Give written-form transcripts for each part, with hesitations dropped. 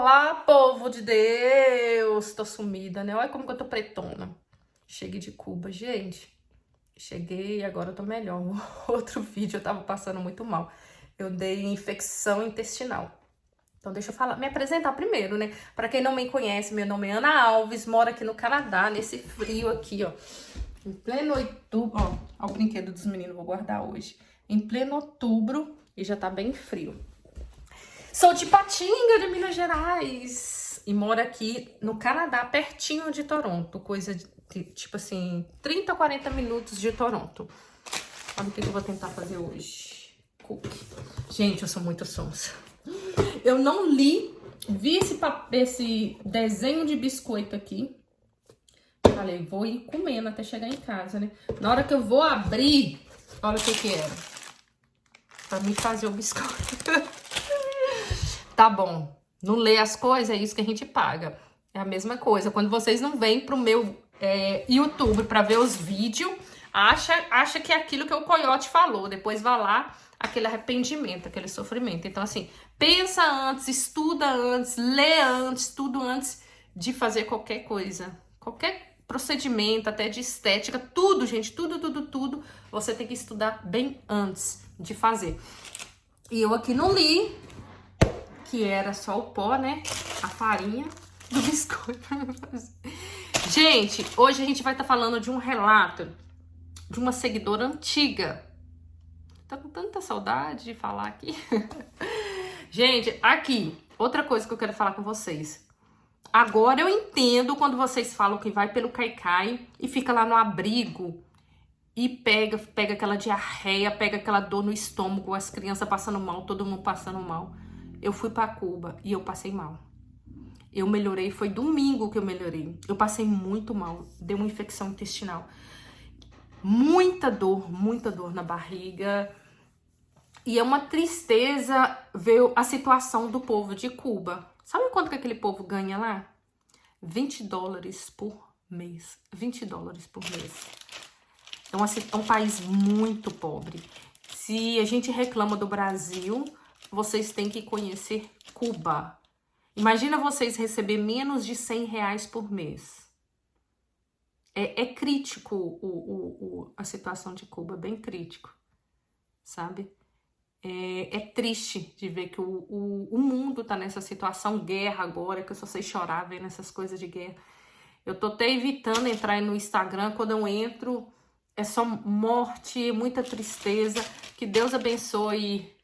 Olá, povo de Deus! Tô sumida, né? Olha como que eu tô pretona. Cheguei de Cuba, gente. Cheguei e agora eu tô melhor. No outro vídeo eu tava passando muito mal. Eu dei infecção intestinal. Então deixa eu me apresentar primeiro, né? Pra quem não me conhece, meu nome é Ana Alves, moro aqui no Canadá, nesse frio aqui, ó. Em pleno outubro, ó o brinquedo dos meninos, vou guardar hoje. Em pleno outubro e já tá bem frio. Sou de Patinga, de Minas Gerais, e moro aqui no Canadá, pertinho de Toronto, coisa de, tipo assim, 30 a 40 minutos de Toronto. Olha o que eu vou tentar fazer hoje. Cookie. Gente, eu sou muito sonsa. Eu não vi esse desenho de biscoito aqui. Falei, vou ir comendo até chegar em casa, né? Na hora que eu vou abrir, olha o que era. Pra mim fazer o biscoito. Tá bom, não lê as coisas, é isso que a gente paga. É a mesma coisa. Quando vocês não vêm pro meu YouTube pra ver os vídeos, acha que é aquilo que o Coyote falou. Depois vai lá, aquele arrependimento, aquele sofrimento. Então, assim, pensa antes, estuda antes, lê antes, tudo antes de fazer qualquer coisa. Qualquer procedimento, até de estética, tudo, gente, tudo. Você tem que estudar bem antes de fazer. E eu aqui não li, que era só o pó, né? A farinha do biscoito. Gente, hoje a gente vai estar falando de um relato de uma seguidora antiga. Tá com tanta saudade de falar aqui. Gente, aqui, outra coisa que eu quero falar com vocês. Agora eu entendo quando vocês falam que vai pelo Caicai e fica lá no abrigo e pega aquela diarreia, pega aquela dor no estômago, as crianças passando mal, todo mundo passando mal. Eu fui pra Cuba e eu passei mal. Eu melhorei, foi domingo que eu melhorei. Eu passei muito mal, deu uma infecção intestinal. Muita dor na barriga. E é uma tristeza ver a situação do povo de Cuba. Sabe quanto que aquele povo ganha lá? $20 por mês. $20 por mês. Então, assim, é um país muito pobre. Se a gente reclama do Brasil, vocês têm que conhecer Cuba. Imagina vocês receber menos de R$100 por mês. É crítico a situação de Cuba, bem crítico, sabe? É triste de ver que o mundo tá nessa situação, guerra agora, que eu só sei chorar vendo essas coisas de guerra. Eu tô até evitando entrar no Instagram, quando eu entro é só morte, muita tristeza, que Deus abençoe.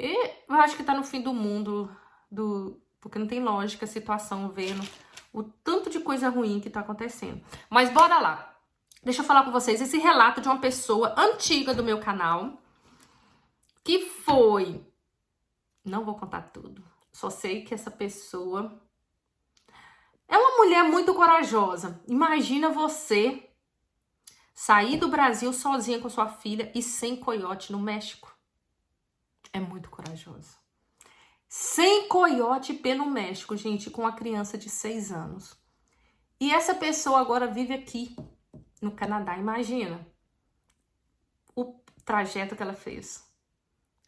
E eu acho que tá no fim do mundo, porque não tem lógica a situação, vendo o tanto de coisa ruim que tá acontecendo. Mas bora lá. Deixa eu falar com vocês esse relato de uma pessoa antiga do meu canal, que foi... Não vou contar tudo. Só sei que essa pessoa é uma mulher muito corajosa. Imagina você sair do Brasil sozinha com sua filha e sem coiote no México. É muito corajoso. Sem coiote pelo México, gente, com uma criança de 6 anos. E essa pessoa agora vive aqui, no Canadá. Imagina o trajeto que ela fez.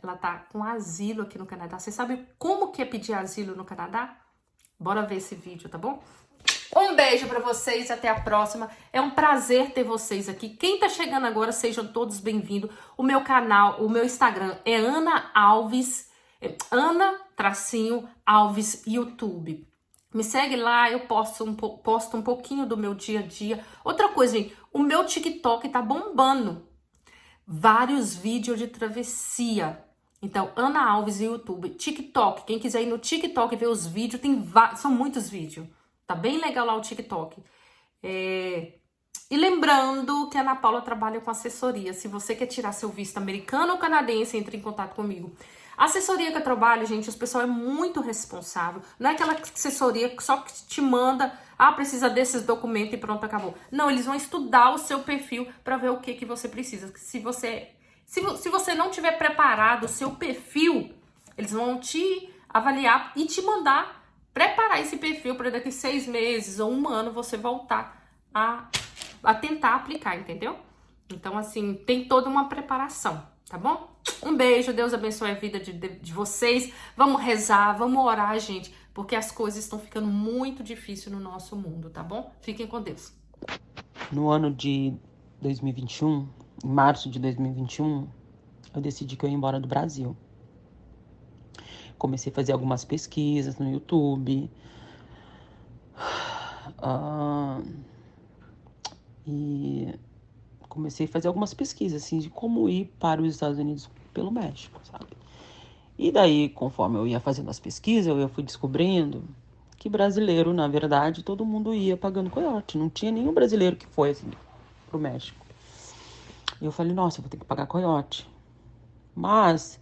Ela tá com asilo aqui no Canadá. Você sabe como que é pedir asilo no Canadá? Bora ver esse vídeo, tá bom? Um beijo pra vocês, até a próxima. É um prazer ter vocês aqui. Quem tá chegando agora, sejam todos bem-vindos. O meu canal, o meu Instagram é Ana Alves, Ana-Alves YouTube. Me segue lá, eu posto um pouquinho do meu dia a dia. Outra coisa, gente, o meu TikTok tá bombando. Vários vídeos de travessia. Então, Ana Alves e YouTube. TikTok, quem quiser ir no TikTok ver os vídeos, são muitos vídeos. Tá bem legal lá o TikTok. E lembrando que a Ana Paula trabalha com assessoria. Se você quer tirar seu visto americano ou canadense, entre em contato comigo. A assessoria que eu trabalho, gente, o pessoal é muito responsável. Não é aquela assessoria que só te manda, precisa desses documentos e pronto, acabou. Não, eles vão estudar o seu perfil para ver o que você precisa. Se você não tiver preparado o seu perfil, eles vão te avaliar e te mandar preparar esse perfil para daqui 6 meses ou 1 ano você voltar a tentar aplicar, entendeu? Então, assim, tem toda uma preparação, tá bom? Um beijo, Deus abençoe a vida de vocês. Vamos rezar, vamos orar, gente, porque as coisas estão ficando muito difíceis no nosso mundo, tá bom? Fiquem com Deus. No ano de 2021, em março de 2021, eu decidi que eu ia embora do Brasil. Comecei a fazer algumas pesquisas no YouTube. E comecei a fazer algumas pesquisas, assim, de como ir para os Estados Unidos pelo México, sabe? E daí, conforme eu ia fazendo as pesquisas, eu fui descobrindo que brasileiro, na verdade, todo mundo ia pagando coiote. Não tinha nenhum brasileiro que foi, assim, pro México. E eu falei, nossa, eu vou ter que pagar coiote. Mas,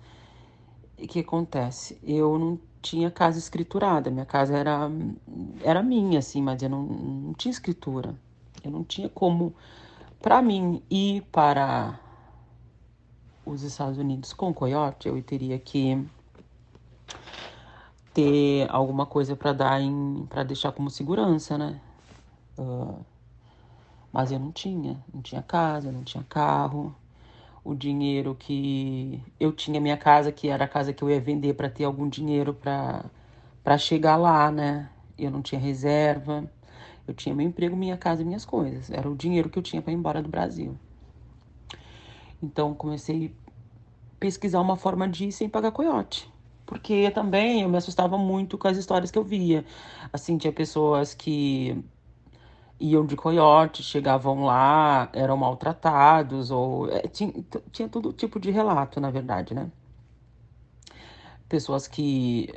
o que acontece? Eu não tinha casa escriturada. Minha casa era minha, assim, mas eu não tinha escritura. Eu não tinha como, para mim, ir para os Estados Unidos com coiote, eu teria que ter alguma coisa para para deixar como segurança, né? Mas eu não tinha casa, não tinha carro. O dinheiro que eu tinha, minha casa, que era a casa que eu ia vender para ter algum dinheiro para chegar lá, né? Eu não tinha reserva. Eu tinha meu emprego, minha casa, minhas coisas. Era o dinheiro que eu tinha para ir embora do Brasil. Então comecei a pesquisar uma forma de ir sem pagar coiote. Porque também eu me assustava muito com as histórias que eu via. Assim, tinha pessoas que iam de coiote, chegavam lá, eram maltratados, ou tinha todo tipo de relato, na verdade, né? Pessoas que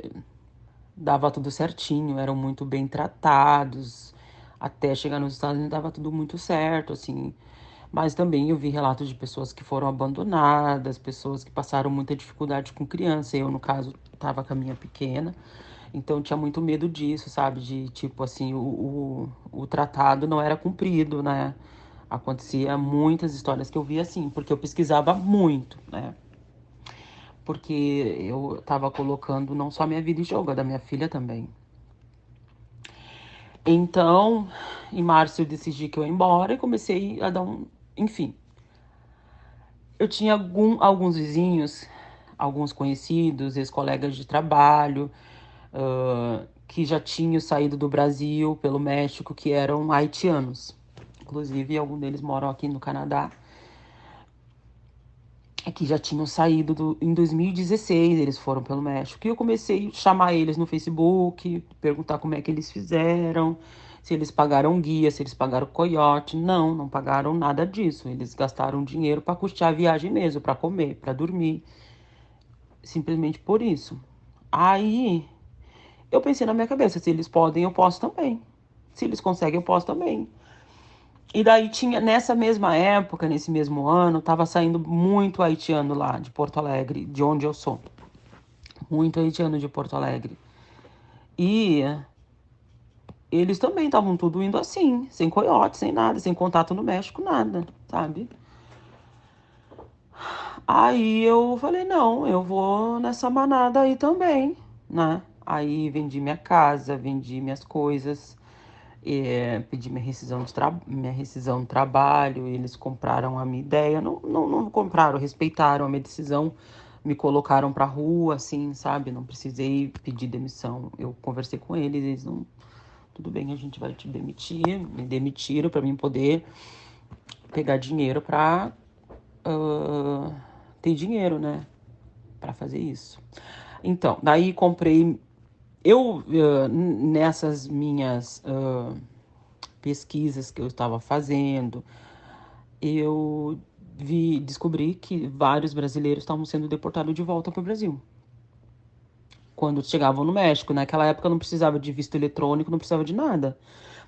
dava tudo certinho, eram muito bem tratados, até chegar nos Estados Unidos dava tudo muito certo, assim. Mas também eu vi relatos de pessoas que foram abandonadas, pessoas que passaram muita dificuldade com criança. Eu, no caso, tava com a minha pequena. Então tinha muito medo disso, sabe? De tipo assim, o tratado não era cumprido, né? Acontecia muitas histórias que eu via assim, porque eu pesquisava muito, né? Porque eu tava colocando não só a minha vida em jogo, a da minha filha também. Então, em março eu decidi que eu ia embora e comecei a dar um. Enfim, eu tinha alguns vizinhos, alguns conhecidos, ex-colegas de trabalho, que já tinham saído do Brasil pelo México, que eram haitianos. Inclusive, alguns deles moram aqui no Canadá. Que já tinham saído em 2016, eles foram pelo México. E eu comecei a chamar eles no Facebook, perguntar como é que eles fizeram, se eles pagaram guia, se eles pagaram coiote. Não, não pagaram nada disso. Eles gastaram dinheiro para custear a viagem mesmo, para comer, para dormir. Simplesmente por isso. Aí eu pensei na minha cabeça, se eles podem, eu posso também. Se eles conseguem, eu posso também. E daí tinha, nessa mesma época, nesse mesmo ano, tava saindo muito haitiano lá de Porto Alegre, de onde eu sou. Muito haitiano de Porto Alegre. E eles também estavam tudo indo assim, sem coiote, sem nada, sem contato no México, nada, sabe? Aí eu falei, não, eu vou nessa manada aí também, né? Aí vendi minha casa, vendi minhas coisas, pedi minha rescisão do trabalho, eles compraram a minha ideia, não compraram, respeitaram a minha decisão, me colocaram pra rua, assim, sabe? Não precisei pedir demissão. Eu conversei com eles, eles não. Tudo bem, a gente vai te demitir. Me demitiram pra mim poder pegar dinheiro pra ter dinheiro, né? Pra fazer isso. Então, daí comprei. Eu, nessas minhas pesquisas que eu estava fazendo, eu descobri que vários brasileiros estavam sendo deportados de volta para o Brasil. Quando chegavam no México, naquela época não precisava de visto eletrônico, não precisava de nada.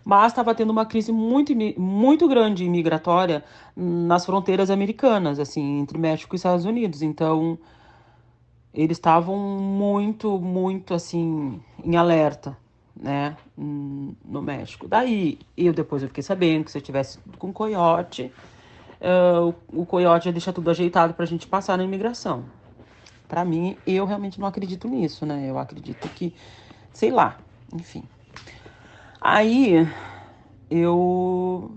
Mas estava tendo uma crise muito grande imigratória nas fronteiras americanas, assim, entre México e Estados Unidos. Então, eles estavam muito, assim, em alerta, né, no México. Daí, depois eu fiquei sabendo que se eu tivesse com coiote, o coiote ia deixar tudo ajeitado pra gente passar na imigração. Pra mim, eu realmente não acredito nisso, né? Eu acredito que, sei lá, enfim. Aí, eu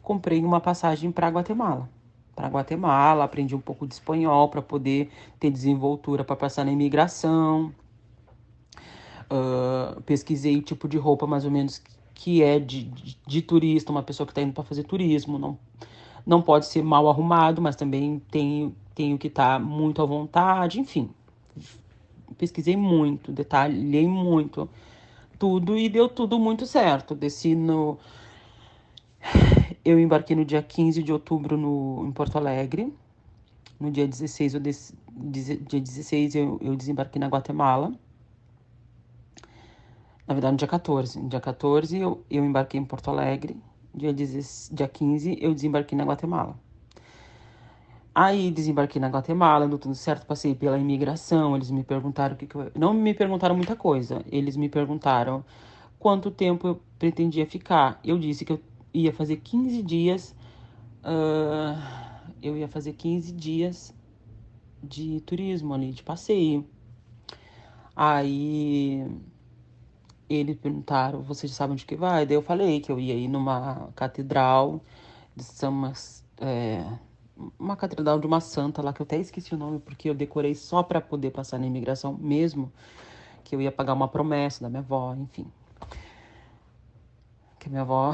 comprei uma passagem para Guatemala. Para Guatemala, aprendi um pouco de espanhol para poder ter desenvoltura para passar na imigração. pesquisei tipo de roupa mais ou menos que é de turista, uma pessoa que está indo para fazer turismo. Não pode ser mal arrumado, mas também tenho que estar muito à vontade, enfim. Pesquisei muito, detalhei muito tudo e deu tudo muito certo. Eu embarquei no dia 15 de outubro em Porto Alegre. No dia 16, dia 16 eu desembarquei na Guatemala. Na verdade, no dia 14. No dia 14 eu embarquei em Porto Alegre. Dia 15 eu desembarquei na Guatemala. Aí desembarquei na Guatemala, deu tudo certo, passei pela imigração, eles me perguntaram o que eu... Não me perguntaram muita coisa, eles me perguntaram quanto tempo eu pretendia ficar. Eu disse que eu ia fazer 15 dias, eu ia fazer 15 dias de turismo ali, de passeio. Aí eles perguntaram, você já sabe onde que vai? Daí eu falei que eu ia ir numa catedral de uma catedral de uma santa lá, que eu até esqueci o nome, porque eu decorei só pra poder passar na imigração mesmo, que eu ia pagar uma promessa da minha avó, enfim. Que minha avó...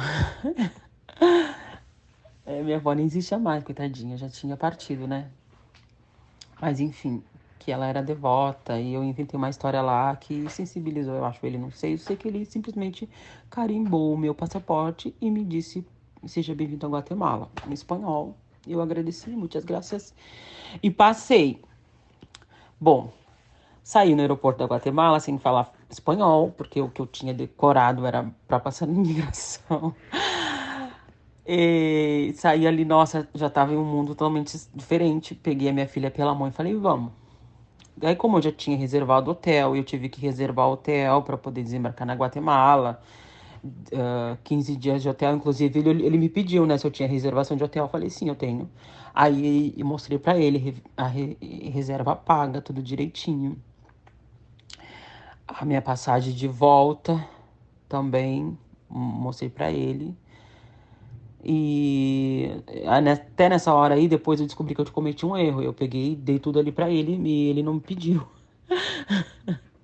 minha avó nem existe mais, coitadinha, já tinha partido, né? Mas enfim, que ela era devota e eu inventei uma história lá que sensibilizou, eu acho, ele, não sei. Eu sei que ele simplesmente carimbou o meu passaporte e me disse: seja bem-vindo a Guatemala, em espanhol. Eu agradeci, muitas graças. E passei. Bom, saí no aeroporto da Guatemala sem falar espanhol, porque o que eu tinha decorado era para passar na imigração. E saí ali, nossa, já tava em um mundo totalmente diferente. Peguei a minha filha pela mão e falei: vamos. Daí, como eu já tinha reservado hotel, eu tive que reservar hotel para poder desembarcar na Guatemala. 15 dias de hotel, inclusive ele me pediu, né, se eu tinha reservação de hotel. Eu falei: sim, eu tenho. Aí eu mostrei para ele a reserva paga, tudo direitinho. A minha passagem de volta também mostrei para ele. E até nessa hora aí, depois eu descobri que eu cometi um erro. Eu peguei, dei tudo ali pra ele e ele não me pediu,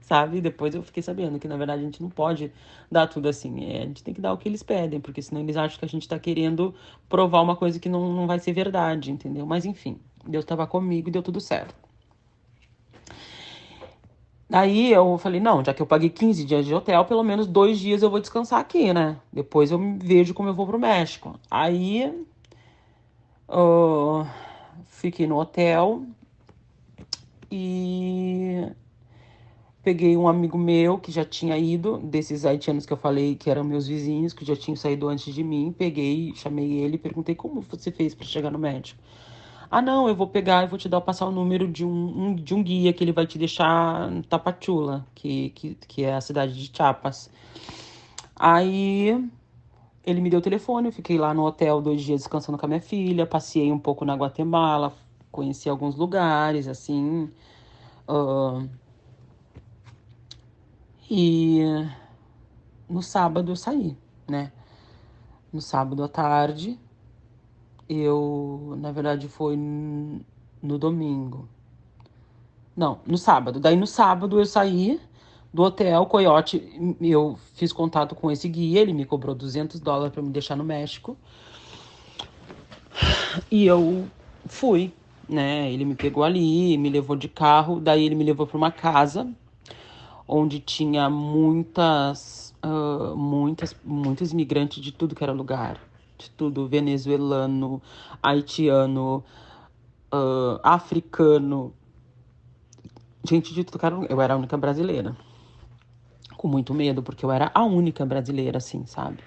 sabe? Depois eu fiquei sabendo que, na verdade, a gente não pode dar tudo assim. A gente tem que dar o que eles pedem, porque senão eles acham que a gente tá querendo provar uma coisa que não vai ser verdade, entendeu? Mas enfim, Deus tava comigo e deu tudo certo. Aí eu falei: não, já que eu paguei 15 dias de hotel, pelo menos 2 dias eu vou descansar aqui, né? Depois eu vejo como eu vou pro México. Aí Uh, fiquei no hotel e peguei um amigo meu que já tinha ido, desses haitianos que eu falei que eram meus vizinhos, que já tinham saído antes de mim. Peguei, chamei ele e perguntei: como você fez para chegar no médico? Ah, não, eu vou pegar e vou te passar o número de um guia que ele vai te deixar em Tapachula, que é a cidade de Chiapas. Aí ele me deu o telefone, eu fiquei lá no hotel 2 dias descansando com a minha filha, passei um pouco na Guatemala, conheci alguns lugares, assim. ah, e no sábado eu saí, né? No sábado à tarde, na verdade, foi no domingo. Não, no sábado. Daí no sábado eu saí do hotel Coyote, eu fiz contato com esse guia, ele me cobrou $200 para me deixar no México. E eu fui, né? Ele me pegou ali, me levou de carro, daí ele me levou para uma casa onde tinha muitos imigrantes de tudo que era lugar, de tudo, venezuelano, haitiano, africano, gente de tudo que era lugar. Eu era a única brasileira, com muito medo, porque eu era a única brasileira, assim, sabe?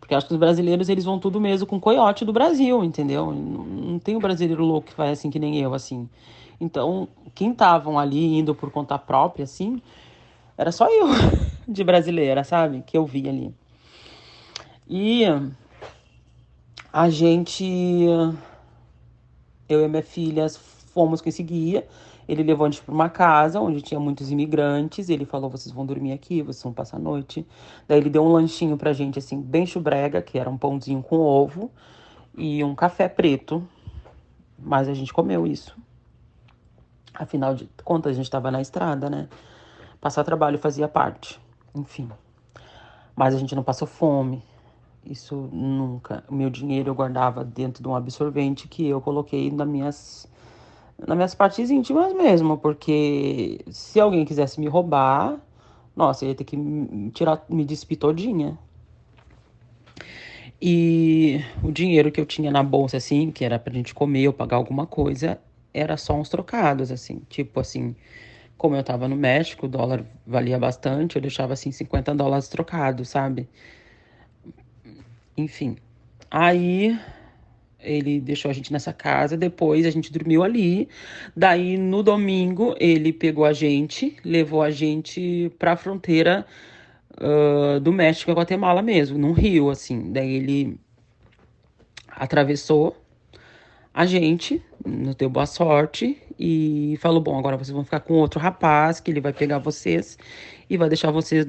Porque eu acho que os brasileiros, eles vão tudo mesmo com o coiote do Brasil, entendeu? Não tem um brasileiro louco que faz assim que nem eu, assim. Então, quem estavam ali indo por conta própria, assim, era só eu de brasileira, sabe? Que eu vi ali. E a gente, eu e minha filha, fomos com esse guia. Ele levou a gente para uma casa onde tinha muitos imigrantes. Ele falou: vocês vão dormir aqui, vocês vão passar a noite. Daí ele deu um lanchinho pra gente, assim, bem chubrega, que era um pãozinho com ovo e um café preto. Mas a gente comeu isso. Afinal de contas, a gente tava na estrada, né? Passar trabalho fazia parte, enfim. Mas a gente não passou fome. Isso nunca. O meu dinheiro eu guardava dentro de um absorvente que eu coloquei nas minhas partes íntimas mesmo, porque se alguém quisesse me roubar, nossa, eu ia ter que me despir todinha. E o dinheiro que eu tinha na bolsa, assim, que era pra gente comer ou pagar alguma coisa, era só uns trocados, assim. Tipo assim, como eu tava no México, o dólar valia bastante, eu deixava assim US$ 50 trocados, sabe? Enfim. Aí ele deixou a gente nessa casa, depois a gente dormiu ali. Daí no domingo ele pegou a gente, levou a gente pra fronteira do México e Guatemala mesmo, num rio, assim. Daí ele atravessou a gente, nos deu boa sorte e falou: bom, agora vocês vão ficar com outro rapaz que ele vai pegar vocês e vai deixar vocês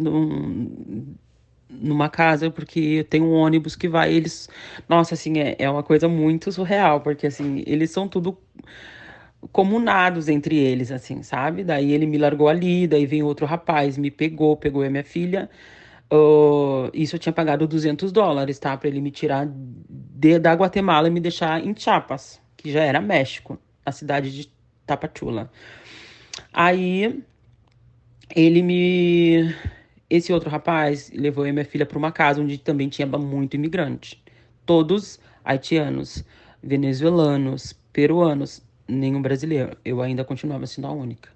numa casa, porque tem um ônibus que vai, eles... Nossa, assim, é uma coisa muito surreal, porque, assim, eles são tudo comunados entre eles, assim, sabe? Daí ele me largou ali, daí vem outro rapaz, me pegou a minha filha. Isso eu tinha pagado US$ 200, tá? Pra ele me tirar da Guatemala e me deixar em Chiapas, que já era México, na cidade de Tapachula. Aí ele me. Esse outro rapaz levou eu e minha filha para uma casa onde também tinha muito imigrante. Todos haitianos, venezuelanos, peruanos, nenhum brasileiro. Eu ainda continuava sendo a única.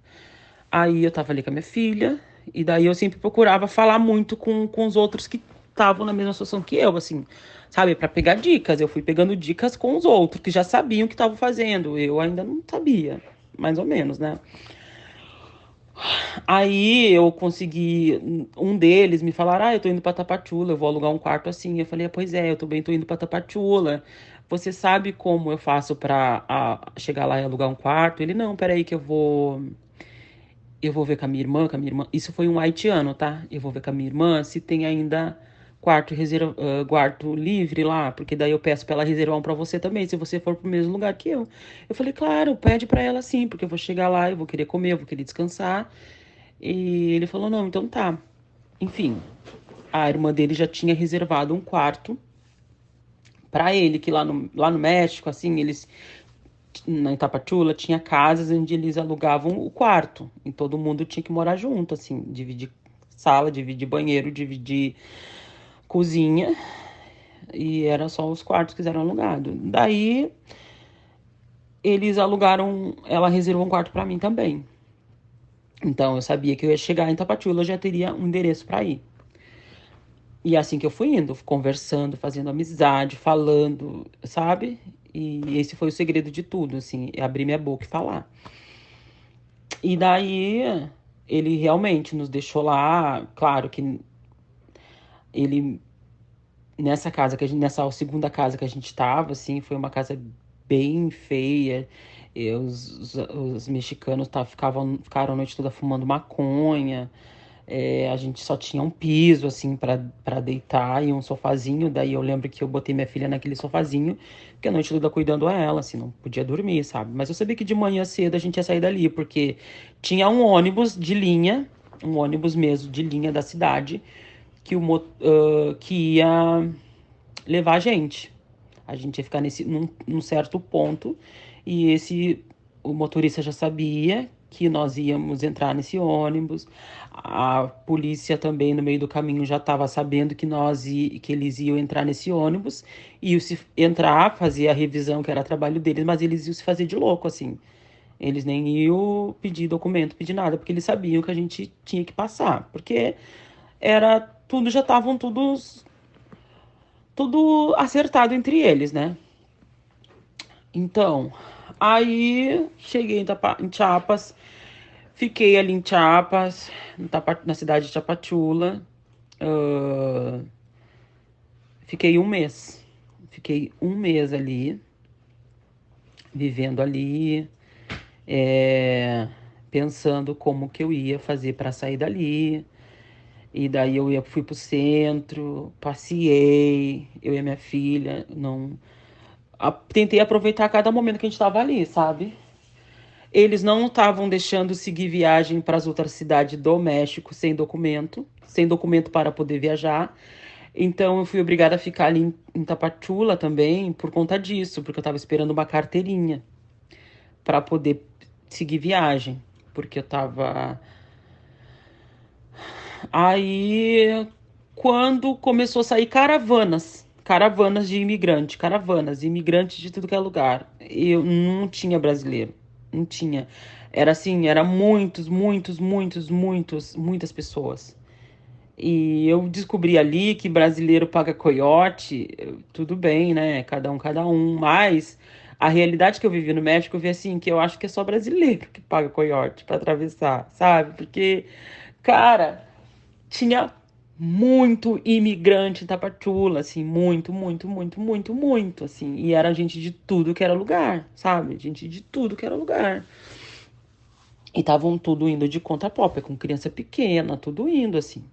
Aí eu tava ali com a minha filha, e daí eu sempre procurava falar muito com os outros que estavam na mesma situação que eu, assim, sabe? Para pegar dicas. Eu fui pegando dicas com os outros que já sabiam o que estavam fazendo. Eu ainda não sabia, mais ou menos, né? Aí eu consegui, um deles me falaram: eu tô indo pra Tapachula, eu vou alugar um quarto assim. Eu falei: pois é, eu também tô indo pra Tapachula. Você sabe como eu faço pra chegar lá e alugar um quarto? Ele: não, peraí que eu vou ver com a minha irmã, Isso foi um haitiano, tá? Eu vou ver com a minha irmã se tem ainda quarto livre lá, porque daí eu peço pra ela reservar um pra você também, se você for pro mesmo lugar que eu. Eu falei: claro, pede pra ela sim, porque eu vou chegar lá, eu vou querer comer, eu vou querer descansar. E ele falou: não, então tá. Enfim, a irmã dele já tinha reservado um quarto pra ele, que lá no México, assim, eles na Itapachula tinha casas onde eles alugavam o quarto. E todo mundo tinha que morar junto, assim, dividir sala, dividir banheiro, dividir cozinha. E era só os quartos que eram alugados. Daí eles alugaram, ela reservou um quarto pra mim também. Então eu sabia que eu ia chegar em Itapachula, eu já teria um endereço pra ir. E é assim que eu fui indo, conversando, fazendo amizade, falando, sabe? E esse foi o segredo de tudo, assim, é abrir minha boca e falar. E daí ele realmente nos deixou lá, claro que ele nessa segunda casa que a gente tava, assim, foi uma casa bem feia. E os mexicanos ficaram a noite toda fumando maconha. A gente só tinha um piso, assim, pra deitar e um sofazinho. Daí eu lembro que eu botei minha filha naquele sofazinho, porque a noite toda cuidando a ela, assim, não podia dormir, sabe? Mas eu sabia que de manhã cedo a gente ia sair dali, porque tinha um ônibus de linha, um ônibus mesmo de linha da cidade, que ia levar a gente. A gente ia ficar num certo ponto, e o motorista já sabia que nós íamos entrar nesse ônibus. A polícia também no meio do caminho já estava sabendo que eles iam entrar nesse ônibus, e se entrar, fazer a revisão, que era trabalho deles, mas eles iam se fazer de louco, assim. Eles nem iam pedir documento, pedir nada, porque eles sabiam que a gente tinha que passar, porque era tudo, já estavam tudo acertado entre eles, né? Então, aí cheguei em Chiapas, fiquei ali em Chiapas, na cidade de Tapachula. ah, Fiquei um mês. Fiquei um mês ali, vivendo ali, é, pensando como que eu ia fazer para sair dali. E daí fui pro centro, passeei, eu e a minha filha, não tentei aproveitar cada momento que a gente tava ali, sabe? Eles não estavam deixando seguir viagem para as outras cidades do México sem documento para poder viajar. Então eu fui obrigada a ficar ali em Tapachula também por conta disso, porque eu estava esperando uma carteirinha para poder seguir viagem, porque eu tava aí quando começou a sair caravanas de imigrantes de tudo que é lugar. Eu não tinha brasileiro, não tinha. Era assim, era muitas pessoas. E eu descobri ali que brasileiro paga coiote, tudo bem, né? Cada um. Mas a realidade que eu vivi no México, eu vi assim, que eu acho que é só brasileiro que paga coiote pra atravessar, sabe? Porque, cara, tinha muito imigrante em Tapachula, assim, muito, assim. E era gente de tudo que era lugar, sabe? Gente de tudo que era lugar. E estavam tudo indo de conta própria, com criança pequena, tudo indo, assim.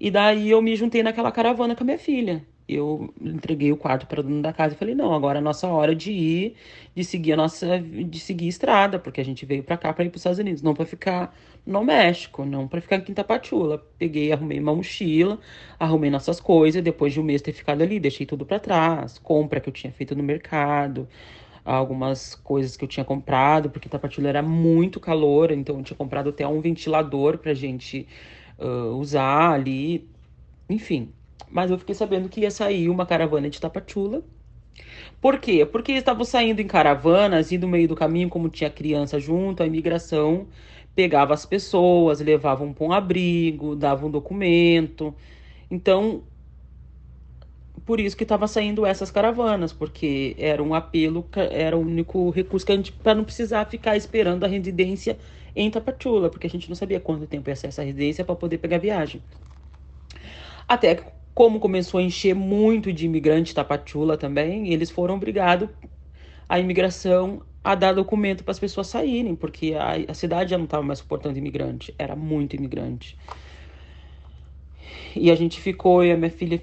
E daí eu me juntei naquela caravana com a minha filha. Eu entreguei o quarto para dona da casa e falei: "Não, agora é a nossa hora de ir, de seguir a estrada, porque a gente veio para cá para ir para os Estados Unidos, não para ficar no México, não para ficar aqui em Tapachula". Peguei, arrumei uma mochila, arrumei nossas coisas, depois de um mês ter ficado ali, deixei tudo para trás, compra que eu tinha feito no mercado, algumas coisas que eu tinha comprado, porque Tapachula era muito calor, então eu tinha comprado até um ventilador pra gente usar ali, enfim. Mas eu fiquei sabendo que ia sair uma caravana de Tapachula. Por quê? Porque eles estavam saindo em caravanas e no meio do caminho, como tinha criança junto, a imigração pegava as pessoas, levavam para um abrigo, dava um documento. Então, por isso que estava saindo essas caravanas, porque era um apelo, era o único recurso que a gente, para não precisar ficar esperando a residência em Tapachula, porque a gente não sabia quanto tempo ia ser essa residência para poder pegar viagem. Até que, como começou a encher muito de imigrante Tapachula também, eles foram obrigados, a imigração, a dar documento para as pessoas saírem, porque a cidade já não estava mais suportando imigrante, era muito imigrante. E a gente ficou, eu e a minha filha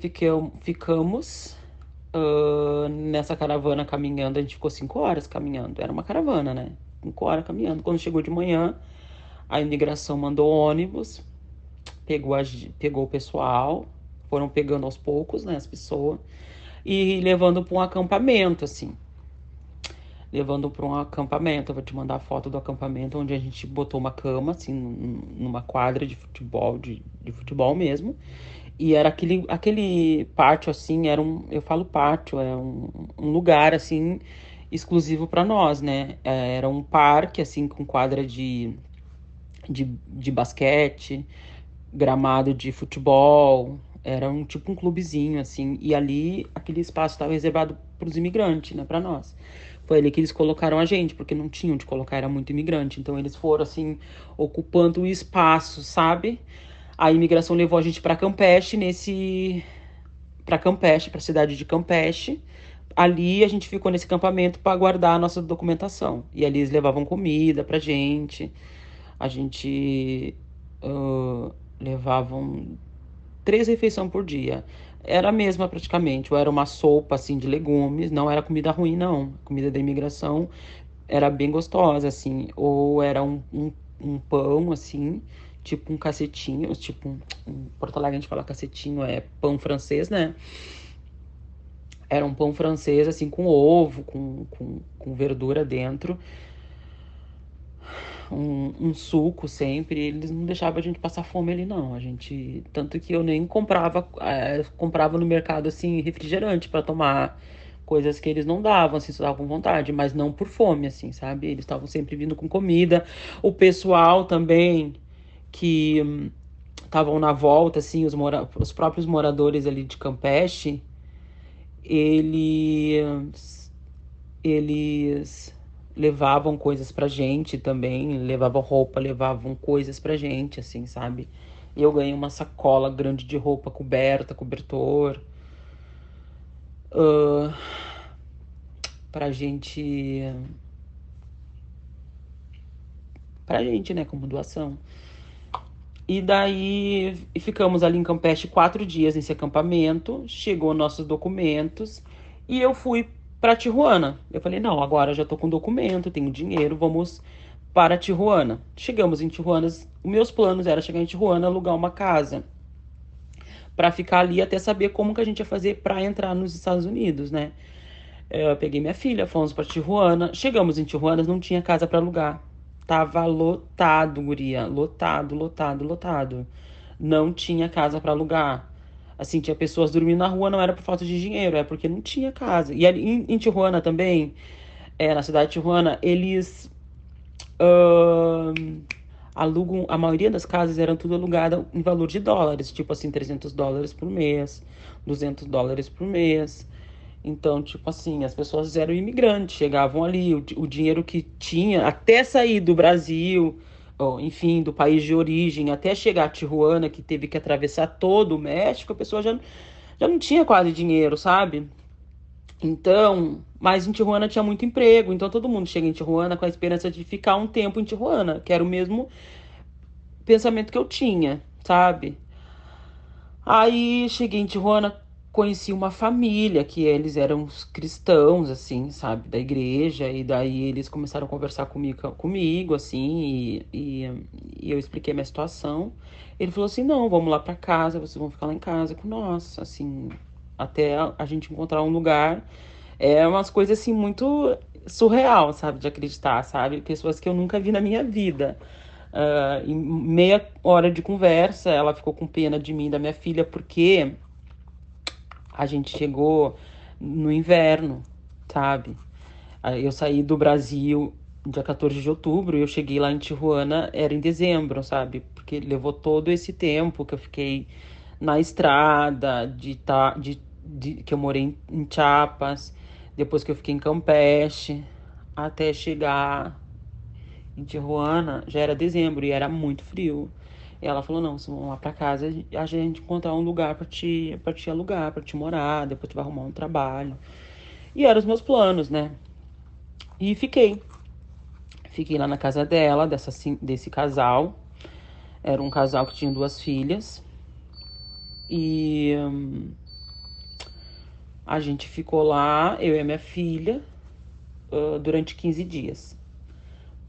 ficamos nessa caravana caminhando. A gente ficou 5 horas caminhando. Era uma caravana, né? 5 horas caminhando. Quando chegou de manhã, a imigração mandou ônibus, pegou o pessoal, foram pegando aos poucos, né, as pessoas, e levando para um acampamento, assim. Levando para um acampamento. Eu vou te mandar a foto do acampamento, onde a gente botou uma cama, assim, numa quadra de futebol, de futebol mesmo. E era aquele pátio, assim, eu falo pátio, é um lugar, assim, exclusivo para nós, né? Era um parque, assim, com quadra de basquete, gramado de futebol, era tipo um clubezinho, assim, e ali aquele espaço estava reservado para os imigrantes, né, para nós. Foi ali que eles colocaram a gente, porque não tinham onde colocar, era muito imigrante. Então eles foram, assim, ocupando o espaço, sabe? A imigração levou a gente para Campeche, para Campeche, para a cidade de Campeche. Ali a gente ficou nesse acampamento para guardar a nossa documentação. E ali eles levavam comida pra gente. A gente levavam 3 refeições por dia. Era a mesma praticamente, ou era uma sopa assim de legumes, não era comida ruim, não. A comida da imigração era bem gostosa, assim. Ou era um pão, assim, tipo um cacetinho, tipo um Porto Alegre a gente fala cacetinho, é pão francês, né? Era um pão francês, assim, com ovo, com verdura dentro, um suco sempre. Eles não deixavam a gente passar fome ali, não. A gente. Tanto que eu nem comprava no mercado, assim, refrigerante para tomar. Coisas que eles não davam, assim, só davam com vontade, mas não por fome, assim, sabe? Eles estavam sempre vindo com comida. O pessoal também que estavam na volta, assim, os próprios moradores ali de Campeche, eles, eles levavam coisas pra gente também, levavam roupa, levavam coisas pra gente, assim, sabe? Eu ganhei uma sacola grande de roupa coberta, cobertor, uh, pra gente, pra gente, né, como doação. E daí ficamos ali em Campeche 4 dias nesse acampamento. Chegou nossos documentos e eu fui para Tijuana. Eu falei, não, agora já tô com documento, tenho dinheiro, vamos para Tijuana. Chegamos em Tijuana, os meus planos era chegar em Tijuana, alugar uma casa para ficar ali até saber como que a gente ia fazer para entrar nos Estados Unidos, né? Eu peguei minha filha, fomos para Tijuana. Chegamos em Tijuana, não tinha casa para alugar. Tava lotado, guria, lotado, lotado, lotado. Não tinha casa para alugar. Assim, tinha pessoas dormindo na rua, não era por falta de dinheiro, é porque não tinha casa. E ali em Tijuana também, na cidade de Tijuana, eles ahn, alugam, a maioria das casas eram tudo alugada em valor de dólares, tipo assim, US$ 300 por mês, US$ 200 por mês. Então, tipo assim, as pessoas eram imigrantes, chegavam ali, o dinheiro que tinha, até sair do Brasil, ou, enfim, do país de origem, até chegar a Tijuana, que teve que atravessar todo o México, a pessoa já não tinha quase dinheiro, sabe? Então, mas em Tijuana tinha muito emprego, então todo mundo chega em Tijuana com a esperança de ficar um tempo em Tijuana, que era o mesmo pensamento que eu tinha, sabe? Aí cheguei em Tijuana, conheci uma família que eles eram uns cristãos, assim, sabe, da igreja, e daí eles começaram a conversar comigo assim, e eu expliquei a minha situação. Ele falou assim: não, vamos lá pra casa, vocês vão ficar lá em casa com nós, assim, até a gente encontrar um lugar. É umas coisas assim muito surreal, sabe, de acreditar, sabe? Pessoas que eu nunca vi na minha vida. Em meia hora de conversa, ela ficou com pena de mim, e da minha filha, porque a gente chegou no inverno, sabe? Aí eu saí do Brasil dia 14 de outubro e eu cheguei lá em Tijuana, era em dezembro, sabe? Porque levou todo esse tempo que eu fiquei na estrada, que eu morei em Chiapas, depois que eu fiquei em Campeche, até chegar em Tijuana, já era dezembro e era muito frio. E ela falou: não, vamos lá pra casa, a gente encontrar um lugar pra te alugar, pra te morar, depois tu vai arrumar um trabalho. E eram os meus planos, né? E fiquei lá na casa dela, desse casal. Era um casal que tinha duas filhas. E a gente ficou lá, eu e a minha filha, durante 15 dias.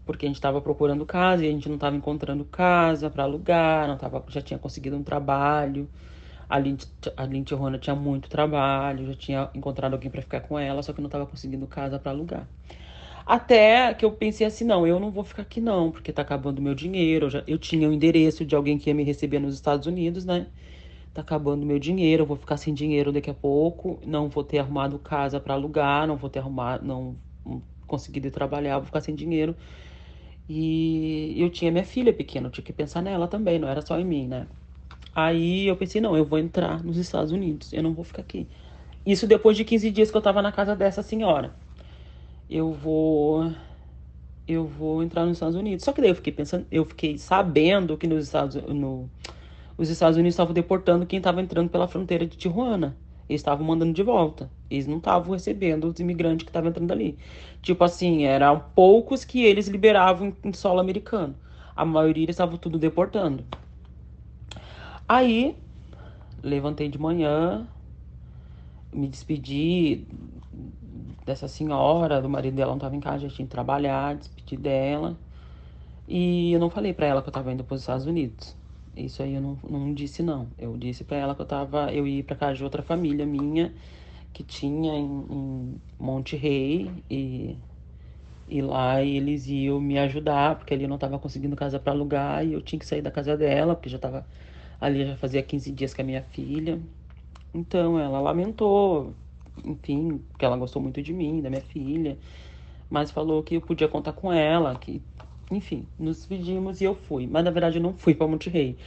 Porque a gente estava procurando casa e a gente não estava encontrando casa para alugar, não tava, já tinha conseguido um trabalho. Ali em Tijuana tinha muito trabalho, já tinha encontrado alguém para ficar com ela, só que não estava conseguindo casa para alugar. Até que eu pensei assim: não, eu não vou ficar aqui não, porque tá acabando o meu dinheiro. Eu tinha o endereço de alguém que ia me receber nos Estados Unidos, né? Tá acabando o meu dinheiro, eu vou ficar sem dinheiro daqui a pouco, não vou ter arrumado casa para alugar, não vou ter arrumado, não conseguido trabalhar, vou ficar sem dinheiro. E eu tinha minha filha pequena, eu tinha que pensar nela também, não era só em mim, né? Aí eu pensei: não, eu vou entrar nos Estados Unidos, eu não vou ficar aqui. Isso depois de 15 dias que eu tava na casa dessa senhora. Eu vou eu vou entrar nos Estados Unidos. Só que daí eu fiquei pensando, eu fiquei sabendo que os Estados Unidos estavam deportando quem estava entrando pela fronteira de Tijuana. Eles estavam mandando de volta. Eles não estavam recebendo os imigrantes que estavam entrando ali. Tipo assim, eram poucos que eles liberavam em solo americano. A maioria eles estavam tudo deportando. Aí, levantei de manhã, me despedi dessa senhora, do marido dela não estava em casa, já tinha que trabalhar, despedi dela. E eu não falei pra ela que eu tava indo pros Estados Unidos. Isso aí eu não disse, não. Eu disse pra ela que eu ia ir pra casa de outra família minha que tinha em Monte Rey e lá eles iam me ajudar, porque ali eu não tava conseguindo casa pra alugar e eu tinha que sair da casa dela, porque já tava ali, já fazia 15 dias com a minha filha. Então ela lamentou, enfim, porque ela gostou muito de mim, da minha filha, mas falou que eu podia contar com ela, que, enfim, nos despedimos e eu fui. Mas na verdade eu não fui pra Monte Rei.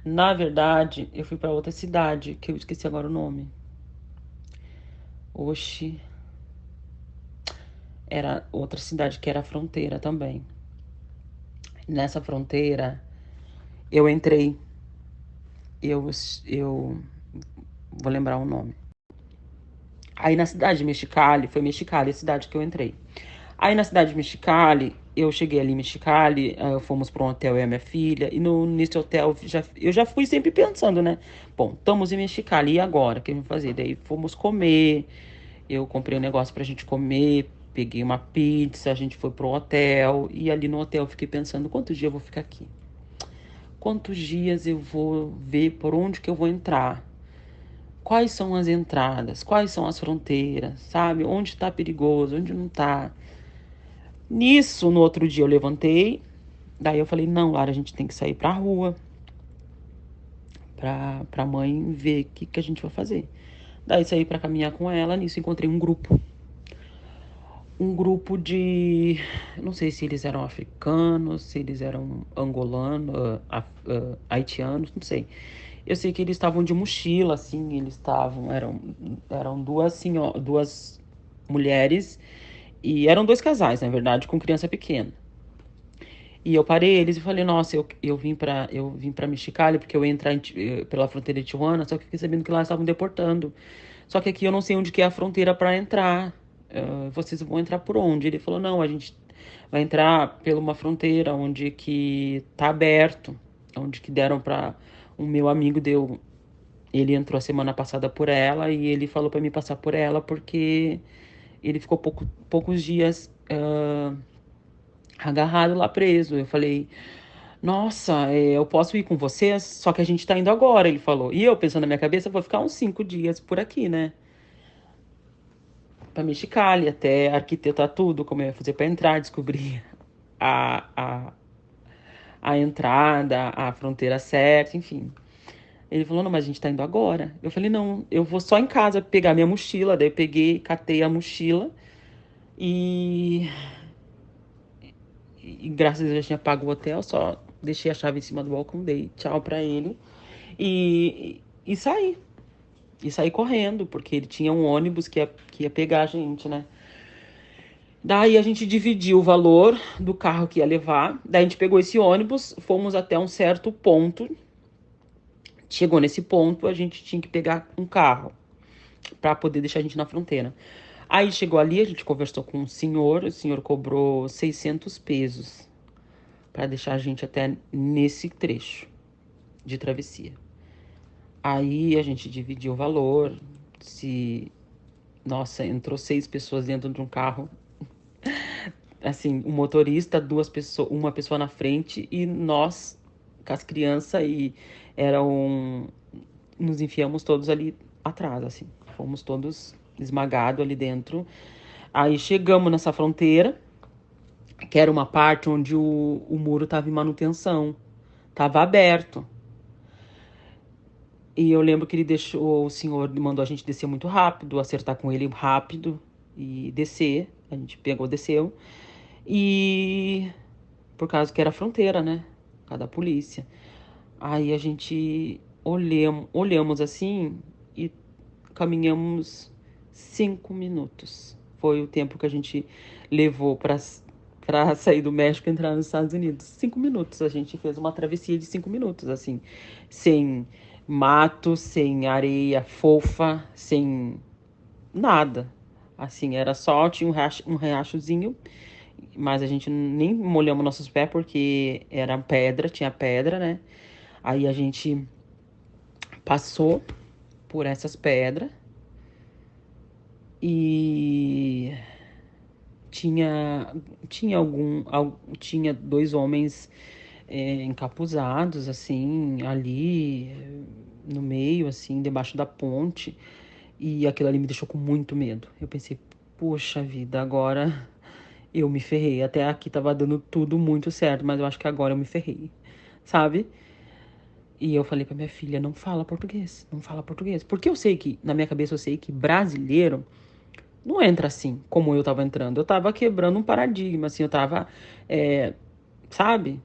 Na verdade, eu fui pra outra cidade, que eu esqueci agora o nome. Oxi, era outra cidade que era a fronteira também. Nessa fronteira, eu entrei, eu vou lembrar o nome. Aí na cidade de Mexicali, foi Mexicali a cidade que eu entrei. Aí na cidade de Mexicali, eu cheguei ali em Mexicali, fomos para um hotel eu e a minha filha, e nesse hotel eu já fui sempre pensando, né? Bom, estamos em Mexicali, e agora? O que vamos fazer? Daí fomos comer, eu comprei um negócio pra gente comer, peguei uma pizza, a gente foi pro hotel. E ali no hotel eu fiquei pensando, quantos dias eu vou ficar aqui? Quantos dias eu vou ver por onde que eu vou entrar? Quais são as entradas? Quais são as fronteiras? Sabe? Onde tá perigoso? Onde não tá? Nisso, no outro dia eu levantei. Daí eu falei, não, Lara, a gente tem que sair pra rua. Pra mãe ver o que a gente vai fazer. Daí saí pra caminhar com ela. Nisso encontrei um grupo. Um grupo de... Não sei se eles eram africanos, se eles eram angolanos, haitianos, não sei. Eu sei que eles estavam de mochila, assim, eles estavam... Eram duas, duas mulheres e eram dois casais, na verdade, com criança pequena. E eu parei eles e falei, nossa, eu vim pra Mexicali porque eu ia entrar pela fronteira de Tijuana, só que eu fiquei sabendo que lá estavam deportando. Só que aqui eu não sei onde que é a fronteira pra entrar. Vocês vão entrar por onde? Ele falou, não, a gente vai entrar pela uma fronteira onde que tá aberto, onde que deram pra... Um meu amigo deu... Ele entrou a semana passada por ela e ele falou pra mim passar por ela porque ele ficou poucos dias agarrado lá preso. Eu falei, nossa, eu posso ir com vocês? Só que a gente tá indo agora, ele falou. E eu pensando na minha cabeça, eu vou ficar uns 5 dias por aqui, né? Pra Mexicali, até arquitetar tudo, como eu ia fazer pra entrar, descobrir a, a, a entrada, a fronteira certa, enfim. Ele falou, não, mas a gente tá indo agora. Eu falei, não, eu vou só em casa pegar minha mochila. Daí eu peguei, catei a mochila e, e graças a Deus já tinha pago o hotel, só deixei a chave em cima do balcão, dei tchau pra ele e saí. E saí correndo, porque ele tinha um ônibus que ia pegar a gente, né? Daí a gente dividiu o valor do carro que ia levar. Daí a gente pegou esse ônibus, fomos até um certo ponto. Chegou nesse ponto, a gente tinha que pegar um carro para poder deixar a gente na fronteira. Aí chegou ali, a gente conversou com o senhor cobrou 600 pesos para deixar a gente até nesse trecho de travessia. Aí a gente dividiu o valor. Se Nossa, entrou 6 pessoas dentro de um carro. Assim, o motorista, duas pessoas, uma pessoa na frente e nós com as crianças e eram... Nos enfiamos todos ali atrás, assim. Fomos todos esmagados ali dentro. Aí chegamos nessa fronteira, que era uma parte onde o muro tava em manutenção. Tava aberto. E eu lembro que ele deixou, o senhor mandou a gente descer muito rápido, acertar com ele rápido e descer. A gente pegou, desceu. E por causa que era fronteira, né? Por causa da polícia. Aí a gente olhamos assim e caminhamos 5 minutos. Foi o tempo que a gente levou para sair do México e entrar nos Estados Unidos. 5 minutos. A gente fez uma travessia de 5 minutos, assim, sem mato, sem areia fofa, sem nada. Assim, era só, tinha um riachozinho, mas a gente nem molhamos nossos pés porque era pedra, tinha pedra, né? Aí a gente passou por essas pedras e tinha tinha dois homens encapuzados assim ali no meio assim debaixo da ponte e aquilo ali me deixou com muito medo. Eu pensei, poxa vida, agora eu me ferrei. Até aqui tava dando tudo muito certo, mas eu acho que agora eu me ferrei, sabe? E eu falei pra minha filha, não fala português, não fala português. Porque eu sei que, na minha cabeça, eu sei que brasileiro não entra assim, como eu tava entrando. Eu tava quebrando um paradigma, assim, eu tava, sabe?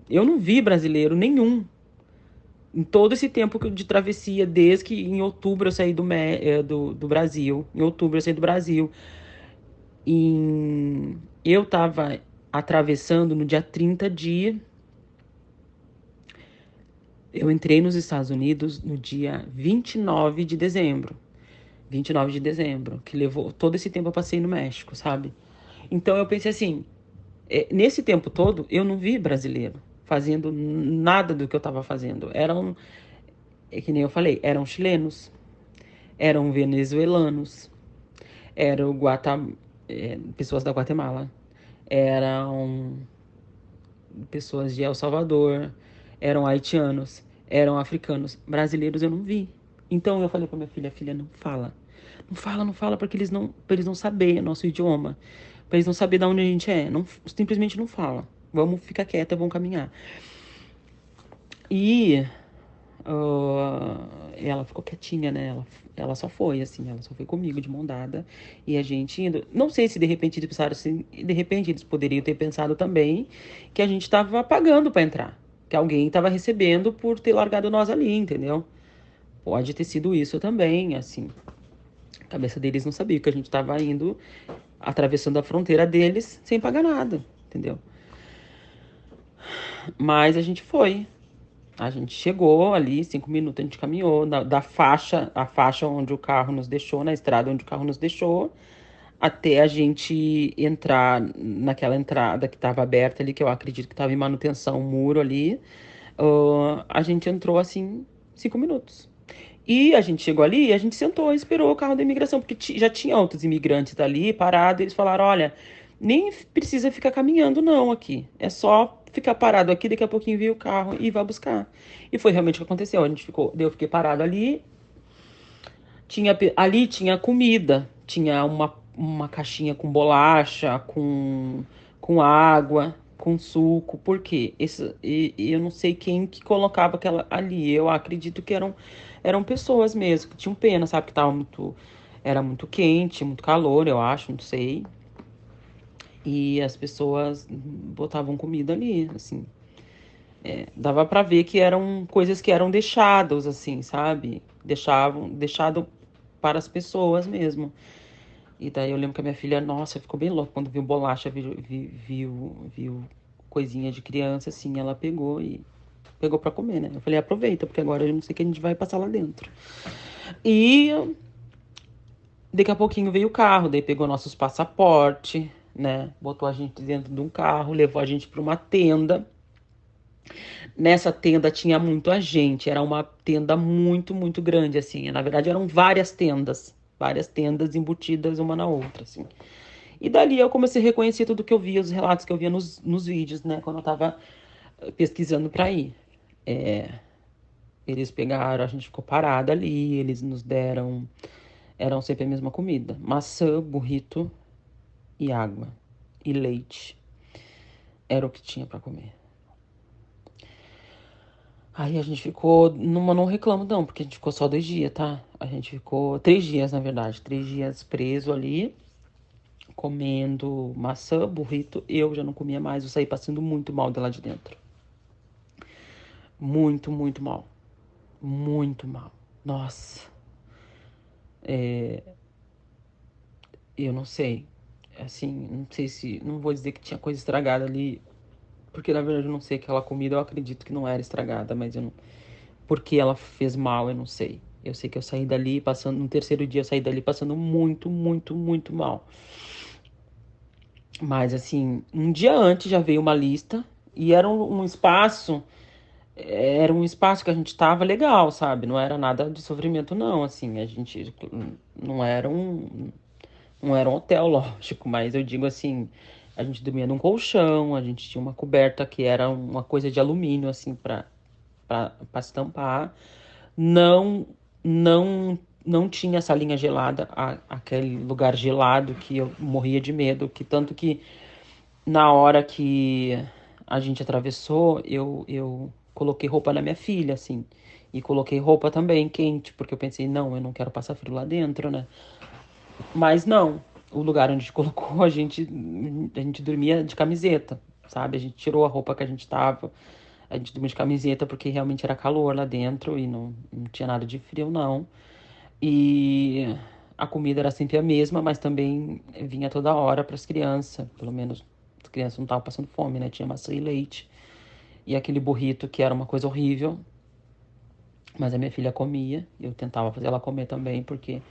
Eu não vi brasileiro nenhum em todo esse tempo de travessia, desde que em outubro eu saí do Brasil. Em outubro eu saí do Brasil. Eu tava atravessando no dia 30 de... Eu entrei nos Estados Unidos no dia 29 de dezembro. 29 de dezembro, que levou todo esse tempo eu passei no México, sabe? Então eu pensei assim, nesse tempo todo eu não vi brasileiro fazendo nada do que eu tava fazendo. Que nem eu falei, eram chilenos, eram venezuelanos, eram pessoas da Guatemala, eram pessoas de El Salvador, eram haitianos, eram africanos. Brasileiros eu não vi. Então eu falei pra minha filha, filha, não fala. Não fala, não fala, porque pra eles não saberem nosso idioma. Pra eles não saberem de onde a gente é. Não, simplesmente não fala. Vamos ficar quieta, vamos caminhar. E ela ficou quietinha, né? Ela só foi, assim, ela só foi comigo de mão dada. E a gente indo. Não sei se de repente eles pensaram assim, de repente eles poderiam ter pensado também que a gente tava pagando pra entrar. Que alguém tava recebendo por ter largado nós ali, entendeu? Pode ter sido isso também, assim. A cabeça deles não sabia que a gente tava indo, atravessando a fronteira deles sem pagar nada, entendeu? Mas a gente foi. A gente chegou ali, 5 minutos a gente caminhou da faixa, a faixa onde o carro nos deixou, na estrada onde o carro nos deixou, até a gente entrar naquela entrada que estava aberta ali, que eu acredito que estava em manutenção, um muro ali. A gente entrou assim, 5 minutos. E a gente chegou ali e a gente sentou e esperou o carro da imigração, porque já tinha outros imigrantes ali parados. Eles falaram: olha, nem precisa ficar caminhando, não, aqui. É só ficar parado aqui, daqui a pouquinho vem o carro e vai buscar. E foi realmente o que aconteceu. A gente ficou, eu fiquei parado ali. Ali tinha comida, tinha uma caixinha com bolacha, com água, com suco. Por quê? Eu não sei quem que colocava aquela ali. Eu acredito que eram pessoas mesmo, que tinham pena, sabe? Que era muito quente, muito calor, eu acho, não sei. E as pessoas botavam comida ali, assim. Dava pra ver que eram coisas que eram deixadas, assim, sabe? Deixado para as pessoas mesmo. E daí eu lembro que a minha filha, nossa, ficou bem louca quando viu bolacha, viu coisinha de criança, assim, ela pegou pra comer, né? Eu falei, aproveita, porque agora eu não sei o que a gente vai passar lá dentro. E daqui a pouquinho veio o carro, daí pegou nossos passaportes, né? Botou a gente dentro de um carro, levou a gente pra uma tenda. Nessa tenda tinha muita gente, era uma tenda muito, muito grande, assim. Na verdade, eram várias tendas embutidas uma na outra, assim. E dali eu comecei a reconhecer tudo que eu via, os relatos que eu via nos vídeos, né, quando eu tava pesquisando pra ir. Eles pegaram, a gente ficou parada ali, eles nos deram, eram sempre a mesma comida: maçã, burrito e água. E leite. Era o que tinha pra comer. Aí a gente ficou, não reclamo não, porque a gente ficou só 2 dias, tá? A gente ficou 3 dias, na verdade, 3 dias preso ali, comendo maçã, burrito. Eu já não comia mais, eu saí passando muito mal de lá de dentro. Muito, muito mal. Muito mal. Nossa, eu não sei. Assim, não sei se, não vou dizer que tinha coisa estragada ali, porque na verdade eu não sei, aquela comida eu acredito que não era estragada, mas eu não, porque ela fez mal, eu não sei. Eu sei que eu saí dali passando, no terceiro dia eu saí dali passando muito, muito, muito mal. Mas assim, um dia antes já veio uma lista e era um espaço que a gente tava legal, sabe? Não era nada de sofrimento não, assim, a gente não era não era um hotel, lógico, mas eu digo assim, a gente dormia num colchão, a gente tinha uma coberta que era uma coisa de alumínio assim para se tampar. Não, não tinha essa linha gelada, aquele lugar gelado que eu morria de medo, que tanto que na hora que a gente atravessou, eu coloquei roupa na minha filha, assim, e coloquei roupa também quente, porque eu pensei, não, eu não quero passar frio lá dentro, né? Mas não, o lugar onde a gente colocou, a gente dormia de camiseta, sabe? A gente tirou a roupa que a gente tava, a gente dormia de camiseta porque realmente era calor lá dentro e não tinha nada de frio, não. E a comida era sempre a mesma, mas também vinha toda hora para as crianças. Pelo menos as crianças não estavam passando fome, né? Tinha maçã e leite. E aquele burrito que era uma coisa horrível. Mas a minha filha comia. Eu tentava fazer ela comer também, porque.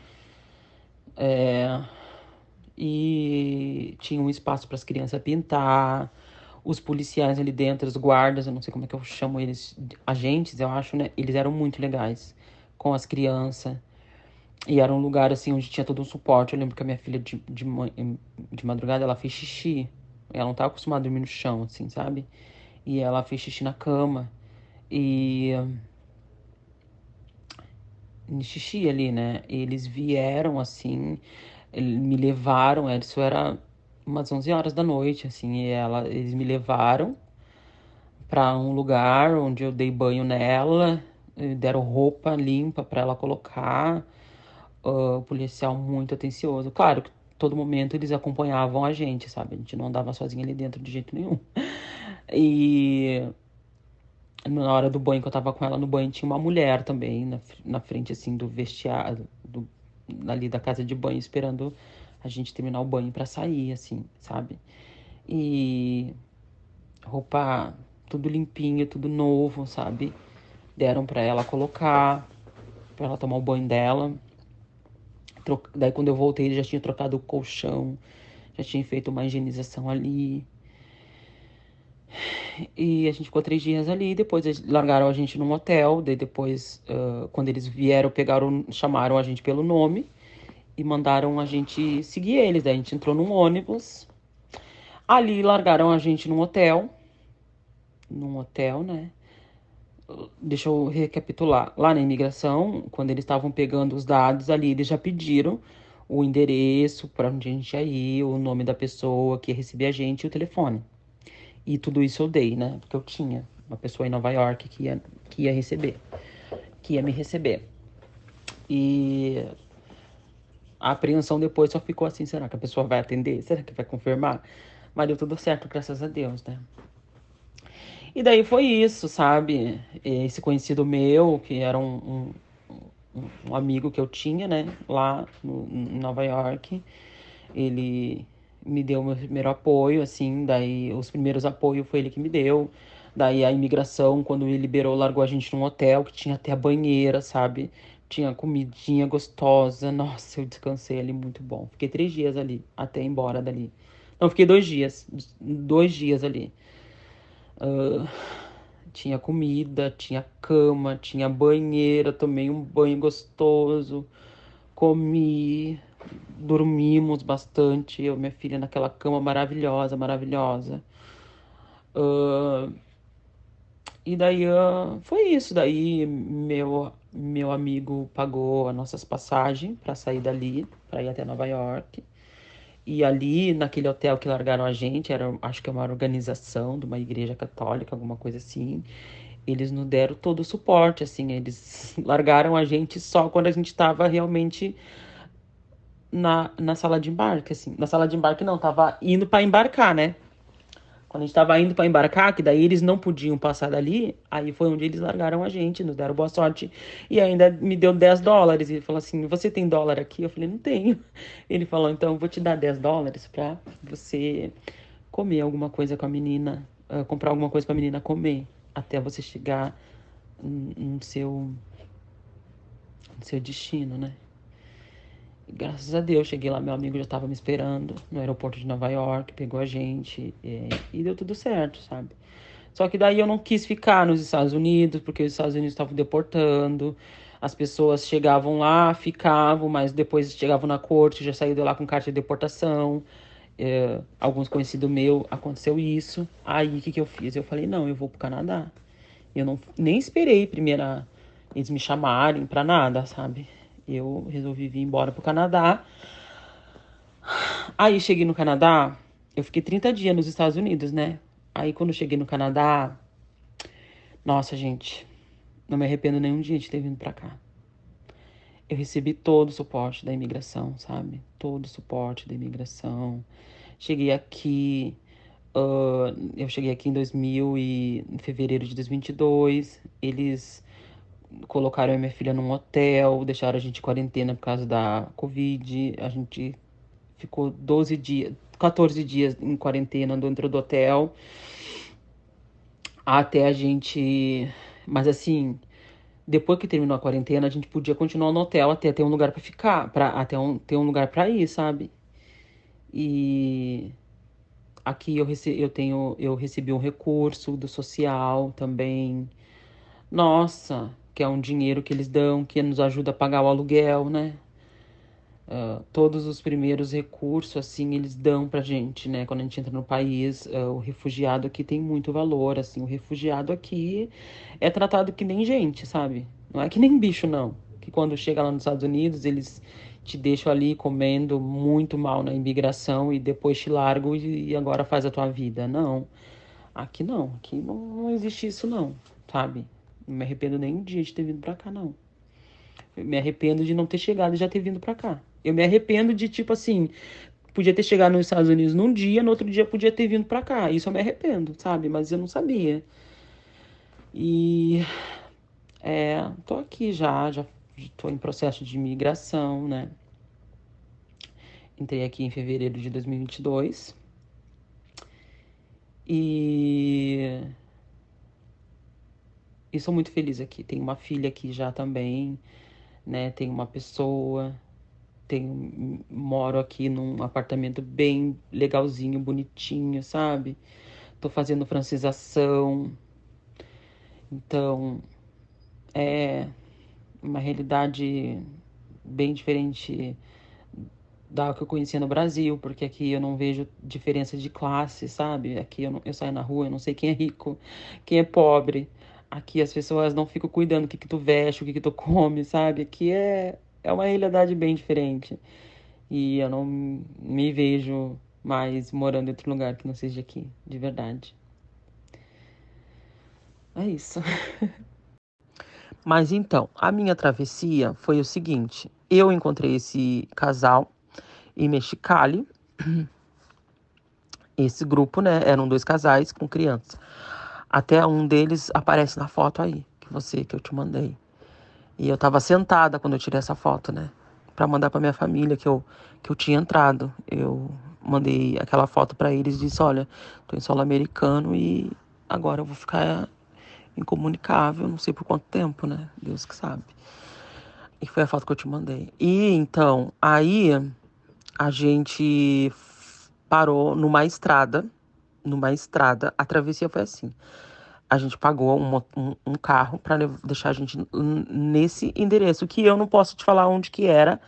E tinha um espaço para as crianças pintar. Os policiais ali dentro, os guardas, eu não sei como é que eu chamo eles, agentes, eu acho, né? Eles eram muito legais com as crianças. E era um lugar, assim, onde tinha todo um suporte. Eu lembro que a minha filha, de madrugada, ela fez xixi. Ela não tava acostumada a dormir no chão, assim, sabe? E ela fez xixi na cama. E xixi ali, né? Eles vieram assim, me levaram, isso era umas 11 horas da noite, assim, eles me levaram pra um lugar onde eu dei banho nela, deram roupa limpa pra ela colocar, o policial muito atencioso. Claro que todo momento eles acompanhavam a gente, sabe? A gente não andava sozinha ali dentro de jeito nenhum. E na hora do banho, que eu tava com ela no banho, tinha uma mulher também na frente, assim, do vestiário, ali da casa de banho, esperando a gente terminar o banho pra sair, assim, sabe? E roupa tudo limpinho, tudo novo, sabe? Deram pra ela colocar, pra ela tomar o banho dela. Daí quando eu voltei, ele já tinha trocado o colchão, já tinha feito uma higienização ali. E a gente ficou 3 dias ali, depois eles largaram a gente num hotel, daí depois, quando eles vieram, chamaram a gente pelo nome e mandaram a gente seguir eles. Daí a gente entrou num ônibus, ali largaram a gente num hotel, né? Deixa eu recapitular. Lá na imigração, quando eles estavam pegando os dados ali, eles já pediram o endereço para onde a gente ia ir, o nome da pessoa que ia receber a gente e o telefone. E tudo isso eu dei, né? Porque eu tinha uma pessoa em Nova York que ia receber, que ia me receber. E a apreensão depois só ficou assim, será que a pessoa vai atender? Será que vai confirmar? Mas deu tudo certo, graças a Deus, né? E daí foi isso, sabe? Esse conhecido meu, que era um amigo que eu tinha, né? Lá em Nova York, ele me deu meu primeiro apoio, assim, daí os primeiros apoios foi ele que me deu. Daí a imigração, quando ele liberou, largou a gente num hotel que tinha até a banheira, sabe? Tinha comidinha gostosa. Nossa, eu descansei ali muito bom. Fiquei 3 dias ali, até ir embora dali. Não, fiquei 2 dias. 2 dias ali. Ah, tinha comida, tinha cama, tinha banheira, tomei um banho gostoso, comi, dormimos bastante, eu e minha filha naquela cama maravilhosa, maravilhosa. Ah, e daí foi isso. Daí meu amigo pagou as nossas passagens para sair dali, para ir até Nova York. E ali, naquele hotel que largaram a gente, acho que é uma organização de uma igreja católica, alguma coisa assim. Eles nos deram todo o suporte, assim, eles largaram a gente só quando a gente estava realmente na sala de embarque, assim. Na sala de embarque não, tava indo para embarcar, né? Quando a gente tava indo para embarcar, que daí eles não podiam passar dali, aí foi onde eles largaram a gente, nos deram boa sorte e ainda me deu US$ 10. E ele falou assim: Você tem dólar aqui? Eu falei: Não tenho. Ele falou: Então eu vou te dar US$ 10 pra você comer alguma coisa com a menina, comprar alguma coisa pra menina comer, até você chegar no seu destino, né? E graças a Deus, cheguei lá, meu amigo já estava me esperando no aeroporto de Nova York, pegou a gente e deu tudo certo, sabe? Só que daí eu não quis ficar nos Estados Unidos, porque os Estados Unidos estavam deportando. As pessoas chegavam lá, ficavam, mas depois chegavam na corte, já saíram de lá com carta de deportação. Alguns conhecidos meus, aconteceu isso. Aí o que eu fiz? Eu falei, não, eu vou pro Canadá. Eu não, nem esperei primeiro eles me chamarem pra nada, sabe? Eu resolvi vir embora pro Canadá. Aí cheguei no Canadá, eu fiquei 30 dias nos Estados Unidos, né? Aí quando eu cheguei no Canadá, nossa, gente, não me arrependo nenhum dia de ter vindo pra cá. Eu recebi todo o suporte da imigração, sabe? Todo o suporte da imigração. Cheguei aqui, eu cheguei aqui em fevereiro de 2022. Eles colocaram a minha filha num hotel, deixaram a gente em quarentena por causa da Covid. A gente ficou 12 dias, 14 dias em quarentena dentro do hotel. Até a gente. Mas assim, depois que terminou a quarentena, a gente podia continuar no hotel até ter um lugar pra ficar, ter um lugar pra ir, sabe? E aqui eu recebi um recurso do social também. Nossa, que é um dinheiro que eles dão, que nos ajuda a pagar o aluguel, né? Todos os primeiros recursos, assim, eles dão pra gente, né? Quando a gente entra no país, o refugiado aqui tem muito valor, assim. O refugiado aqui é tratado que nem gente, sabe? Não é que nem bicho, não. Que quando chega lá nos Estados Unidos, eles te deixam ali comendo muito mal na imigração e depois te largam e agora faz a tua vida. Não. Aqui não. Aqui não existe isso, não, sabe? Não me arrependo nem um dia de ter vindo pra cá, não. Eu me arrependo de não ter chegado e já ter vindo pra cá. Eu me arrependo de, tipo assim, podia ter chegado nos Estados Unidos num dia, no outro dia podia ter vindo pra cá. Isso eu me arrependo, sabe? Mas eu não sabia. E tô aqui já tô em processo de imigração, né? Entrei aqui em fevereiro de 2022. E sou muito feliz aqui. Tenho uma filha aqui já também, né? Tenho uma pessoa. Moro aqui num apartamento bem legalzinho, bonitinho, sabe? Tô fazendo francização. Então, é uma realidade bem diferente da que eu conhecia no Brasil, porque aqui eu não vejo diferença de classe, sabe? Aqui eu saio na rua, eu não sei quem é rico, quem é pobre. Aqui as pessoas não ficam cuidando do que tu veste, o que tu come, sabe? Aqui é uma realidade bem diferente. E eu não me vejo mais morando em outro lugar que não seja aqui, de verdade. É isso. Mas então, a minha travessia foi o seguinte: eu encontrei esse casal em Mexicali. Esse grupo, né, eram dois casais com crianças. Até um deles aparece na foto aí, que eu te mandei. E eu tava sentada quando eu tirei essa foto, né, pra mandar pra minha família que eu tinha entrado. Eu mandei aquela foto pra eles e disse: olha, tô em solo americano e agora eu vou ficar incomunicável, não sei por quanto tempo, né? Deus que sabe. E foi a foto que eu te mandei. E então, aí a gente parou numa estrada. A travessia foi assim: a gente pagou um carro para deixar a gente nesse endereço, que eu não posso te falar onde que era,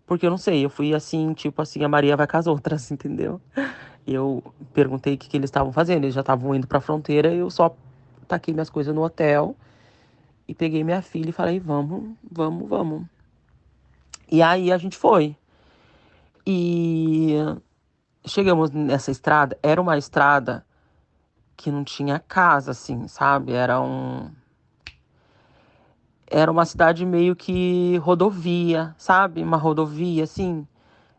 porque eu não sei. Eu fui assim, tipo assim, a Maria vai com as outras, entendeu? Eu perguntei o que eles estavam fazendo. Eles já estavam indo pra fronteira, eu só taquei minhas coisas no hotel e peguei minha filha e falei: vamos, vamos, vamos. E aí a gente foi. E chegamos nessa estrada. Era uma estrada que não tinha casa, assim, sabe? Era uma cidade meio que rodovia, sabe? Uma rodovia, assim.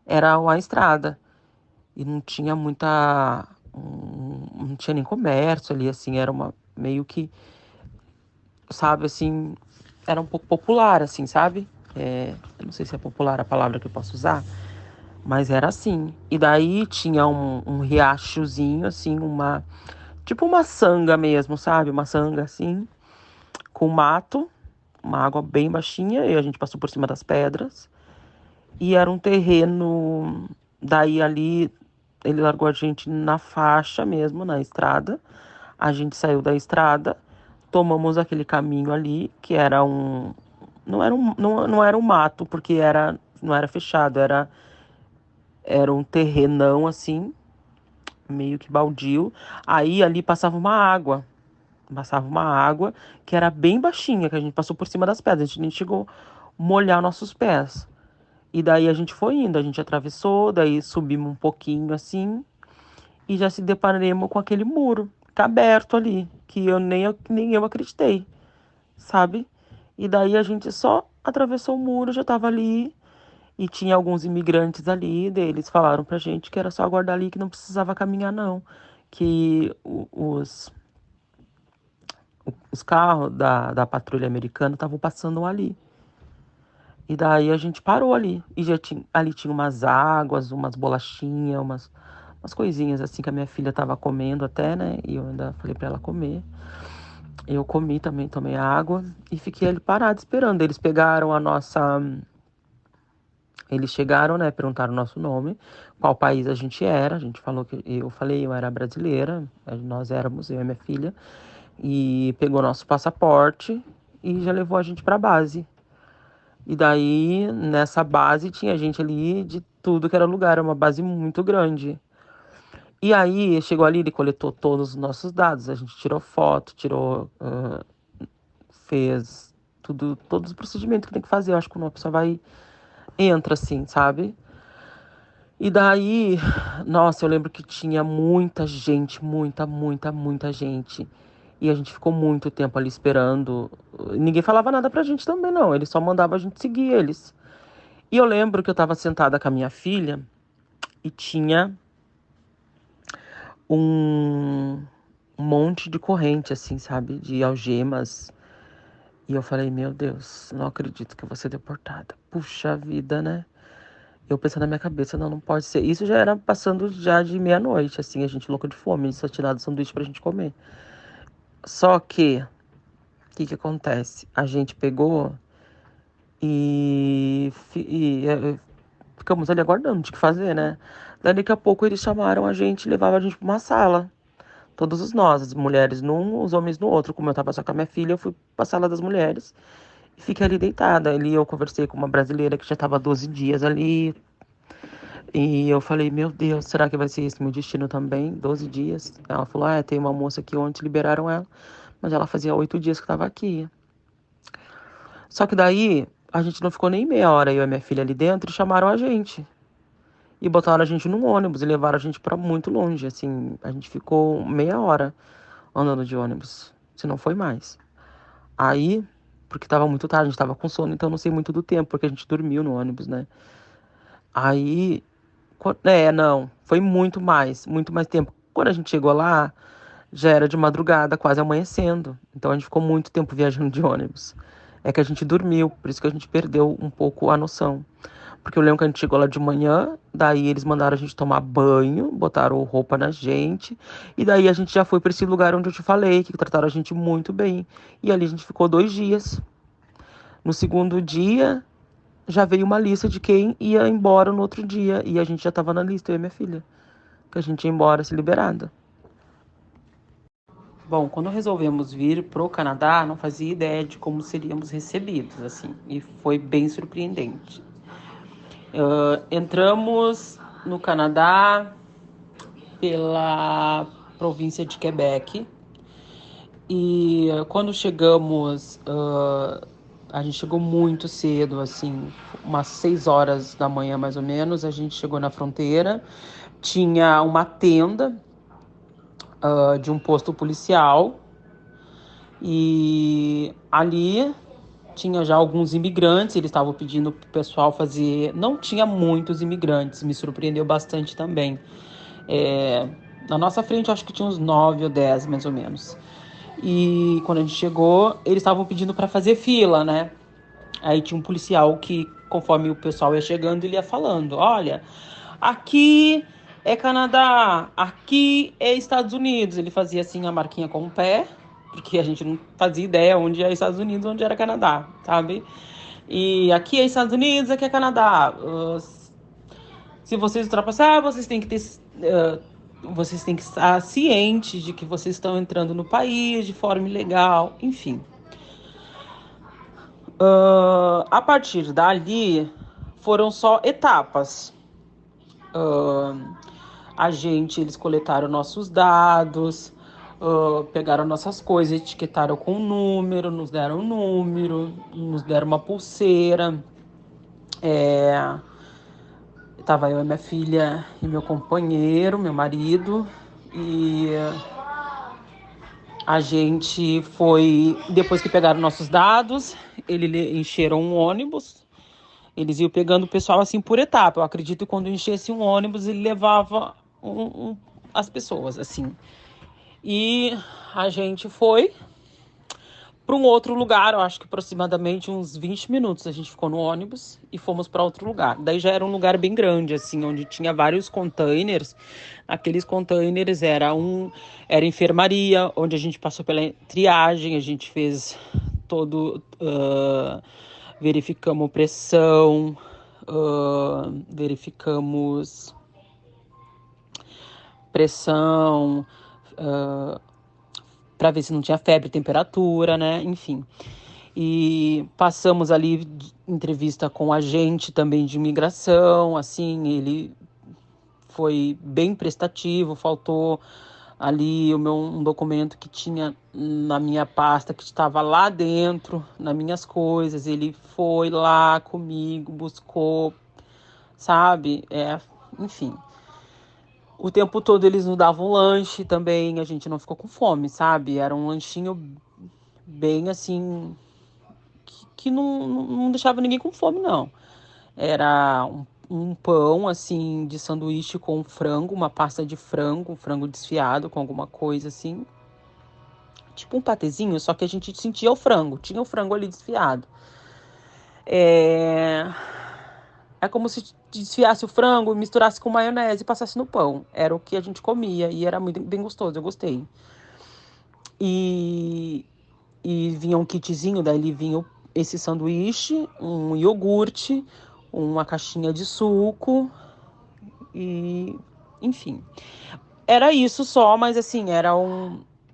Era uma estrada. E não tinha muita. Não tinha nem comércio ali, assim. Era uma meio que, sabe, assim. Era um pouco popular, assim, sabe? Eu não sei se é popular a palavra que eu posso usar, mas era assim. E daí tinha um riachozinho, assim, tipo uma sanga mesmo, sabe? Uma sanga, assim, com mato, uma água bem baixinha, e a gente passou por cima das pedras. E era um terreno. Daí ali, ele largou a gente na faixa mesmo, na estrada. A gente saiu da estrada, tomamos aquele caminho ali, que era um. Não era um mato, porque não era fechado, era um terrenão assim, meio que baldio. Aí ali passava uma água que era bem baixinha, que a gente passou por cima das pedras, a gente nem chegou a molhar nossos pés. E daí a gente foi indo, a gente atravessou, daí subimos um pouquinho assim, e já se deparamos com aquele muro que tá aberto ali, que nem eu acreditei, sabe? E daí a gente só atravessou o muro, já tava ali. E tinha alguns imigrantes ali, eles falaram pra gente que era só aguardar ali, que não precisava caminhar, não. Que os carros da patrulha americana estavam passando ali. E daí a gente parou ali. E ali tinha umas águas, umas bolachinhas, umas coisinhas assim que a minha filha tava comendo até, né? E eu ainda falei pra ela comer. Eu comi também, tomei água e fiquei ali parado esperando. Eles pegaram a nossa. Eles chegaram, né? Perguntaram o nosso nome, qual país a gente era. A gente falou que eu falei, eu era brasileira, nós éramos, eu e minha filha, e pegou nosso passaporte e já levou a gente para base. E daí, nessa base, tinha gente ali de tudo que era lugar, era uma base muito grande. E aí, chegou ali, ele coletou todos os nossos dados, a gente tirou foto, fez tudo, todos os procedimentos que tem que fazer. Eu acho que uma pessoa vai, entra assim, sabe? E daí, nossa, eu lembro que tinha muita gente, muita gente. E a gente ficou muito tempo ali esperando. Ninguém falava nada pra gente também, não. Eles só mandavam a gente seguir eles. E eu lembro que eu tava sentada com a minha filha e tinha um monte de corrente, assim, sabe? De algemas. E eu falei, meu Deus, não acredito que eu vou ser deportada. Puxa vida, né? Eu pensando na minha cabeça, não, não pode ser. Isso já era passando já de meia-noite, assim, a gente louco de fome, só tirado sanduíche pra gente comer. Só que, o que que acontece? A gente pegou e ficamos ali aguardando, tinha que fazer, né? Daí daqui a pouco eles chamaram a gente, levavam a gente pra uma sala. Todos os nós, as mulheres num, os homens no outro. Como eu tava só com a minha filha, eu fui pra sala das mulheres e fiquei ali deitada. Ali eu conversei com uma brasileira que já tava 12 dias ali. E eu falei, meu Deus, será que vai ser esse meu destino também? 12 dias. Ela falou, tem uma moça aqui ontem liberaram ela. Mas ela fazia 8 dias que tava aqui. Só que daí, a gente não ficou nem meia hora, eu e minha filha ali dentro, e chamaram a gente. E botaram a gente num ônibus e levaram a gente pra muito longe, assim. A gente ficou meia hora andando de ônibus, se não foi mais. Aí, porque tava muito tarde, a gente tava com sono, então não sei muito do tempo, porque a gente dormiu no ônibus, né? Aí, não, foi muito mais tempo. Quando a gente chegou lá, já era de madrugada, quase amanhecendo. Então a gente ficou muito tempo viajando de ônibus. É que a gente dormiu, por isso que a gente perdeu um pouco a noção. Porque eu lembro que a gente chegou lá de manhã, daí eles mandaram a gente tomar banho, botaram roupa na gente, e daí a gente já foi para esse lugar onde eu te falei, que trataram a gente muito bem. E ali a gente ficou 2 dias. No segundo dia, já veio uma lista de quem ia embora no outro dia, e a gente já tava na lista, eu e minha filha, que a gente ia embora se liberada. Bom, quando resolvemos vir pro Canadá, não fazia ideia de como seríamos recebidos, assim, e foi bem surpreendente. Entramos no Canadá pela província de Quebec e quando chegamos, a gente chegou muito cedo, assim, umas 6 horas da manhã mais ou menos, a gente chegou na fronteira, tinha uma tenda de um posto policial e ali tinha já alguns imigrantes, eles estavam pedindo pro pessoal fazer. Não tinha muitos imigrantes, me surpreendeu bastante também. Na nossa frente, acho que tinha uns 9 ou 10, mais ou menos. E quando a gente chegou, eles estavam pedindo para fazer fila, né? Aí tinha um policial que, conforme o pessoal ia chegando, ele ia falando: olha, aqui é Canadá, aqui é Estados Unidos. Ele fazia assim a marquinha com o pé, porque a gente não fazia ideia onde era Estados Unidos, onde era Canadá, sabe? E aqui é Estados Unidos, aqui é Canadá. Se vocês ultrapassar, vocês têm que estar cientes de que vocês estão entrando no país de forma ilegal, enfim. A partir dali, foram só etapas. Eles coletaram nossos dados, pegaram nossas coisas, etiquetaram com um número, nos deram uma pulseira. Tava eu e minha filha e meu companheiro, meu marido, e a gente foi, depois que pegaram nossos dados, eles encheram um ônibus. Eles iam pegando o pessoal assim por etapa. Eu acredito que quando enchesse um ônibus, ele levava as pessoas, assim. E a gente foi para um outro lugar, eu acho que aproximadamente uns 20 minutos a gente ficou no ônibus e fomos para outro lugar. Daí já era um lugar bem grande, assim, onde tinha vários containers. Aqueles containers era enfermaria, onde a gente passou pela triagem, a gente fez todo... verificamos pressão, verificamos pressão, para ver se não tinha febre, temperatura, né? Enfim. E passamos ali entrevista com agente também de imigração, assim, ele foi bem prestativo, faltou ali um documento que tinha na minha pasta, que estava lá dentro, nas minhas coisas, ele foi lá comigo, buscou, sabe? Enfim. O tempo todo eles nos davam lanche também, a gente não ficou com fome, sabe? Era um lanchinho bem assim, que não deixava ninguém com fome, não. Era um pão, assim, de sanduíche com frango, uma pasta de frango, um frango desfiado com alguma coisa, assim. Tipo um patezinho, só que a gente sentia o frango. Tinha o frango ali desfiado. É como se desfiasse o frango, misturasse com maionese e passasse no pão. Era o que a gente comia e era muito bem gostoso, eu gostei. E, e vinha um kitzinho, daí vinha esse sanduíche, um iogurte, uma caixinha de suco e enfim. Era isso só, mas assim, era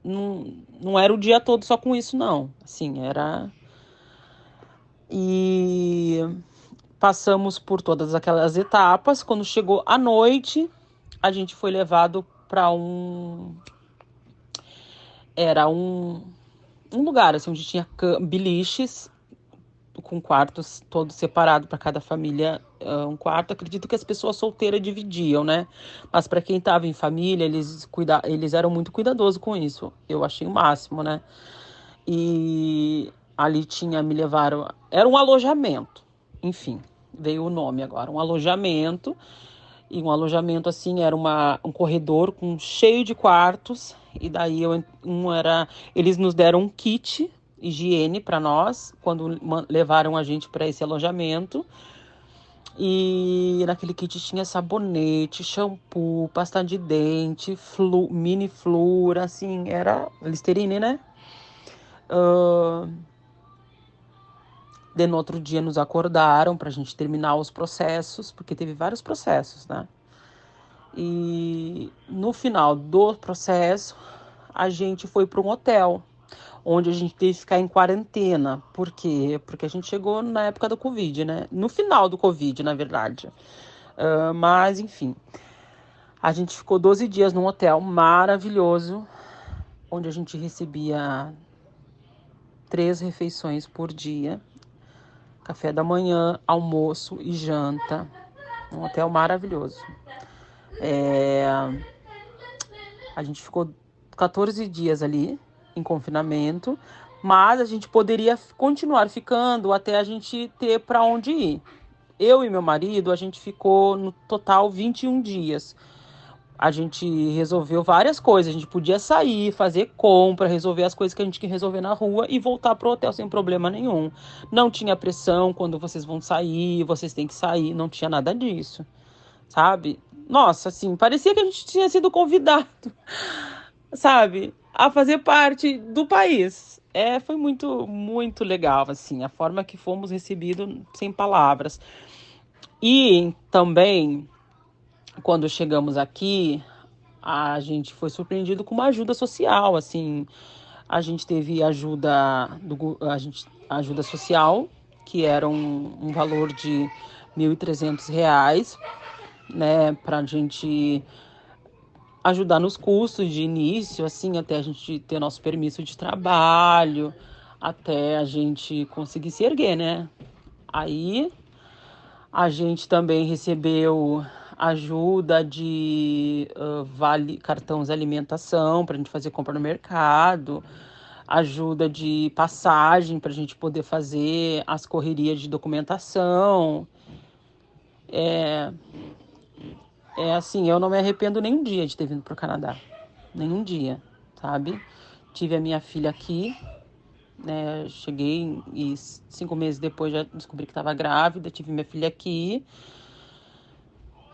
não era o dia todo só com isso, não. Assim, era. E passamos por todas aquelas etapas. Quando chegou a noite, a gente foi levado para Era um lugar assim, onde tinha biliches com quartos todos separados para cada família, um quarto. Acredito que as pessoas solteiras dividiam, né? Mas para quem estava em família, eles eram muito cuidadosos com isso. Eu achei o máximo, né? E ali me levaram, era um alojamento. Enfim, veio o nome agora, um alojamento. E um alojamento assim era um corredor com cheio de quartos. E daí eles nos deram um kit higiene para nós quando levaram a gente para esse alojamento. E naquele kit tinha sabonete, shampoo, pasta de dente, mini flúor, assim, era Listerine, né? No outro dia nos acordaram pra gente terminar os processos, porque teve vários processos, né? E no final do processo, a gente foi para um hotel, onde a gente teve que ficar em quarentena. Por quê? Porque a gente chegou na época do Covid, né? No final do Covid, na verdade. Mas, enfim. A gente ficou 12 dias num hotel maravilhoso, onde a gente recebia 3 refeições por dia. Café da manhã, almoço e janta. Um hotel maravilhoso. A gente ficou 14 dias ali em confinamento, mas a gente poderia continuar ficando até a gente ter para onde ir. Eu e meu marido, a gente ficou no total 21 dias. A gente resolveu várias coisas. A gente podia sair, fazer compra, resolver as coisas que a gente quer resolver na rua e voltar pro hotel sem problema nenhum. Não tinha pressão quando vocês vão sair, vocês têm que sair. Não tinha nada disso, sabe? Nossa, assim, parecia que a gente tinha sido convidado, sabe, a fazer parte do país. Foi muito, muito legal, assim, a forma que fomos recebidos sem palavras. E também, quando chegamos aqui, a gente foi surpreendido com uma ajuda social, assim. A gente teve ajuda social, que era um valor de R$ 1.300, né, pra gente ajudar nos custos de início, assim, até a gente ter nosso permisso de trabalho, até a gente conseguir se erguer, né? Aí a gente também recebeu ajuda de vale cartões de alimentação para a gente fazer compra no mercado, ajuda de passagem para a gente poder fazer as correrias de documentação. Assim, eu não me arrependo nem um dia de ter vindo para o Canadá. Nenhum dia, sabe? Tive a minha filha aqui, né? Cheguei e 5 meses depois já descobri que estava grávida. Tive minha filha aqui.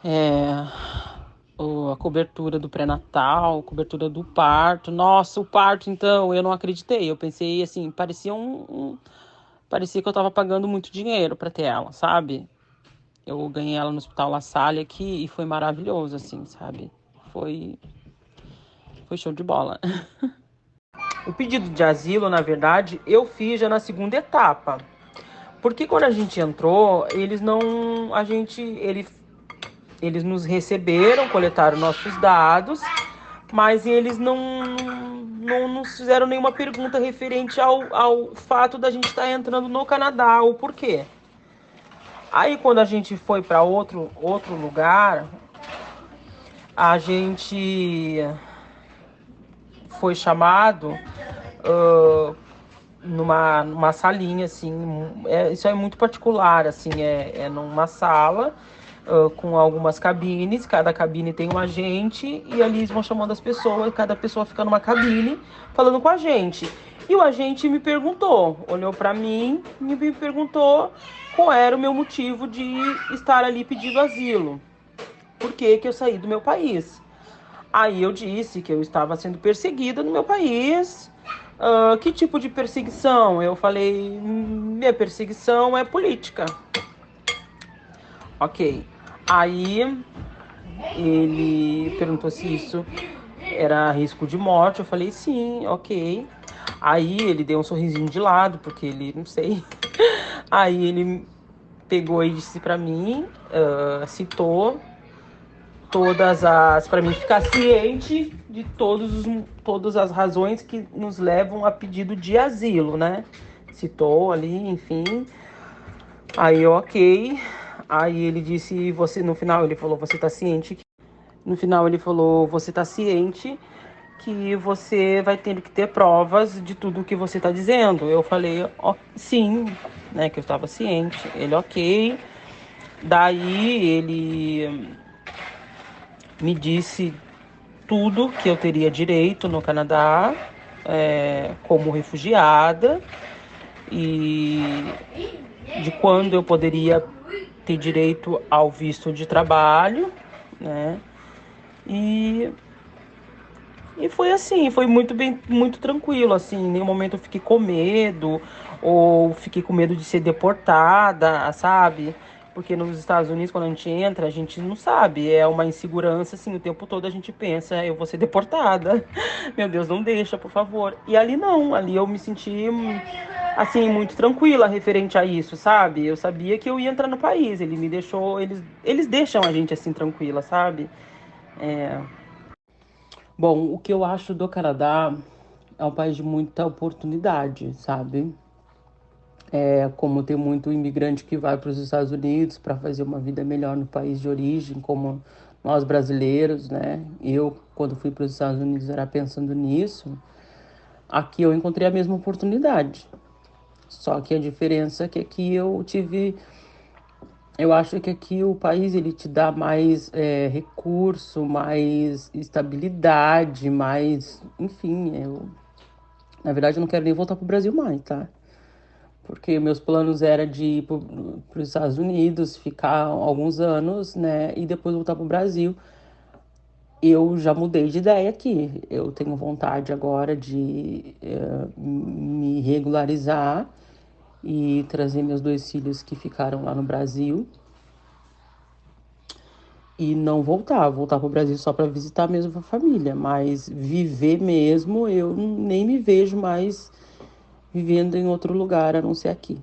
A cobertura do pré-natal, cobertura do parto. Nossa, o parto, então, eu não acreditei. Eu pensei, assim, parecia que eu tava pagando muito dinheiro para ter ela, sabe? Eu ganhei ela no Hospital La Salle aqui e foi maravilhoso, assim, sabe? Foi show de bola. O pedido de asilo, na verdade, eu fiz já na segunda etapa. Porque quando a gente entrou, eles não. Eles nos receberam, coletaram nossos dados, mas eles não nos fizeram nenhuma pergunta referente ao fato da gente estar entrando no Canadá, o porquê. Aí quando a gente foi para outro lugar, a gente foi chamado numa salinha, assim, isso é muito particular, assim, é numa sala com algumas cabines, cada cabine tem um agente, e ali eles vão chamando as pessoas, cada pessoa fica numa cabine, falando com a gente. E o agente me perguntou, olhou para mim e me perguntou qual era o meu motivo de estar ali pedindo asilo. Por que eu saí do meu país? Aí eu disse que eu estava sendo perseguida no meu país. Que tipo de perseguição? Eu falei, minha perseguição é política. Ok. Aí ele perguntou se isso era risco de morte. Eu falei, sim, ok. Aí ele deu um sorrisinho de lado, porque ele, não sei. Aí ele pegou e disse pra mim, citou todas as, para mim ficar ciente de todas as razões que nos levam a pedido de asilo, né? Citou ali, enfim. Aí ok. Aí ele disse, você no final ele falou, você tá ciente? No final ele falou, você tá ciente que você vai ter que ter provas de tudo que você tá dizendo? Eu falei, sim, né? Que eu estava ciente. Ele ok. Daí ele me disse tudo que eu teria direito no Canadá, como refugiada, e de quando eu poderia ter direito ao visto de trabalho, né? E, e foi assim, foi muito bem, muito tranquilo, assim, em nenhum momento eu fiquei com medo, ou fiquei com medo de ser deportada, sabe? Porque nos Estados Unidos, quando a gente entra, a gente não sabe, é uma insegurança, assim, o tempo todo a gente pensa, eu vou ser deportada, meu Deus, não deixa, por favor. E ali não, ali eu me senti, assim, muito tranquila referente a isso, sabe? Eu sabia que eu ia entrar no país, ele me deixou, eles deixam a gente, assim, tranquila, sabe? Bom, o que eu acho do Canadá é um país de muita oportunidade, sabe? Como tem muito imigrante que vai para os Estados Unidos para fazer uma vida melhor no país de origem, como nós brasileiros, né? Eu, quando fui para os Estados Unidos, era pensando nisso. Aqui eu encontrei a mesma oportunidade. Só que a diferença é que aqui eu tive. Eu acho que aqui o país ele te dá mais recurso, mais estabilidade, mais. Enfim, na verdade eu não quero nem voltar para o Brasil mais, tá? Porque meus planos era de ir para os Estados Unidos, ficar alguns anos, né, e depois voltar para o Brasil. Eu já mudei de ideia aqui. Eu tenho vontade agora de me regularizar e trazer meus dois filhos que ficaram lá no Brasil e não voltar para o Brasil só para visitar mesmo a família, mas viver mesmo, eu nem me vejo mais vivendo em outro lugar a não ser aqui.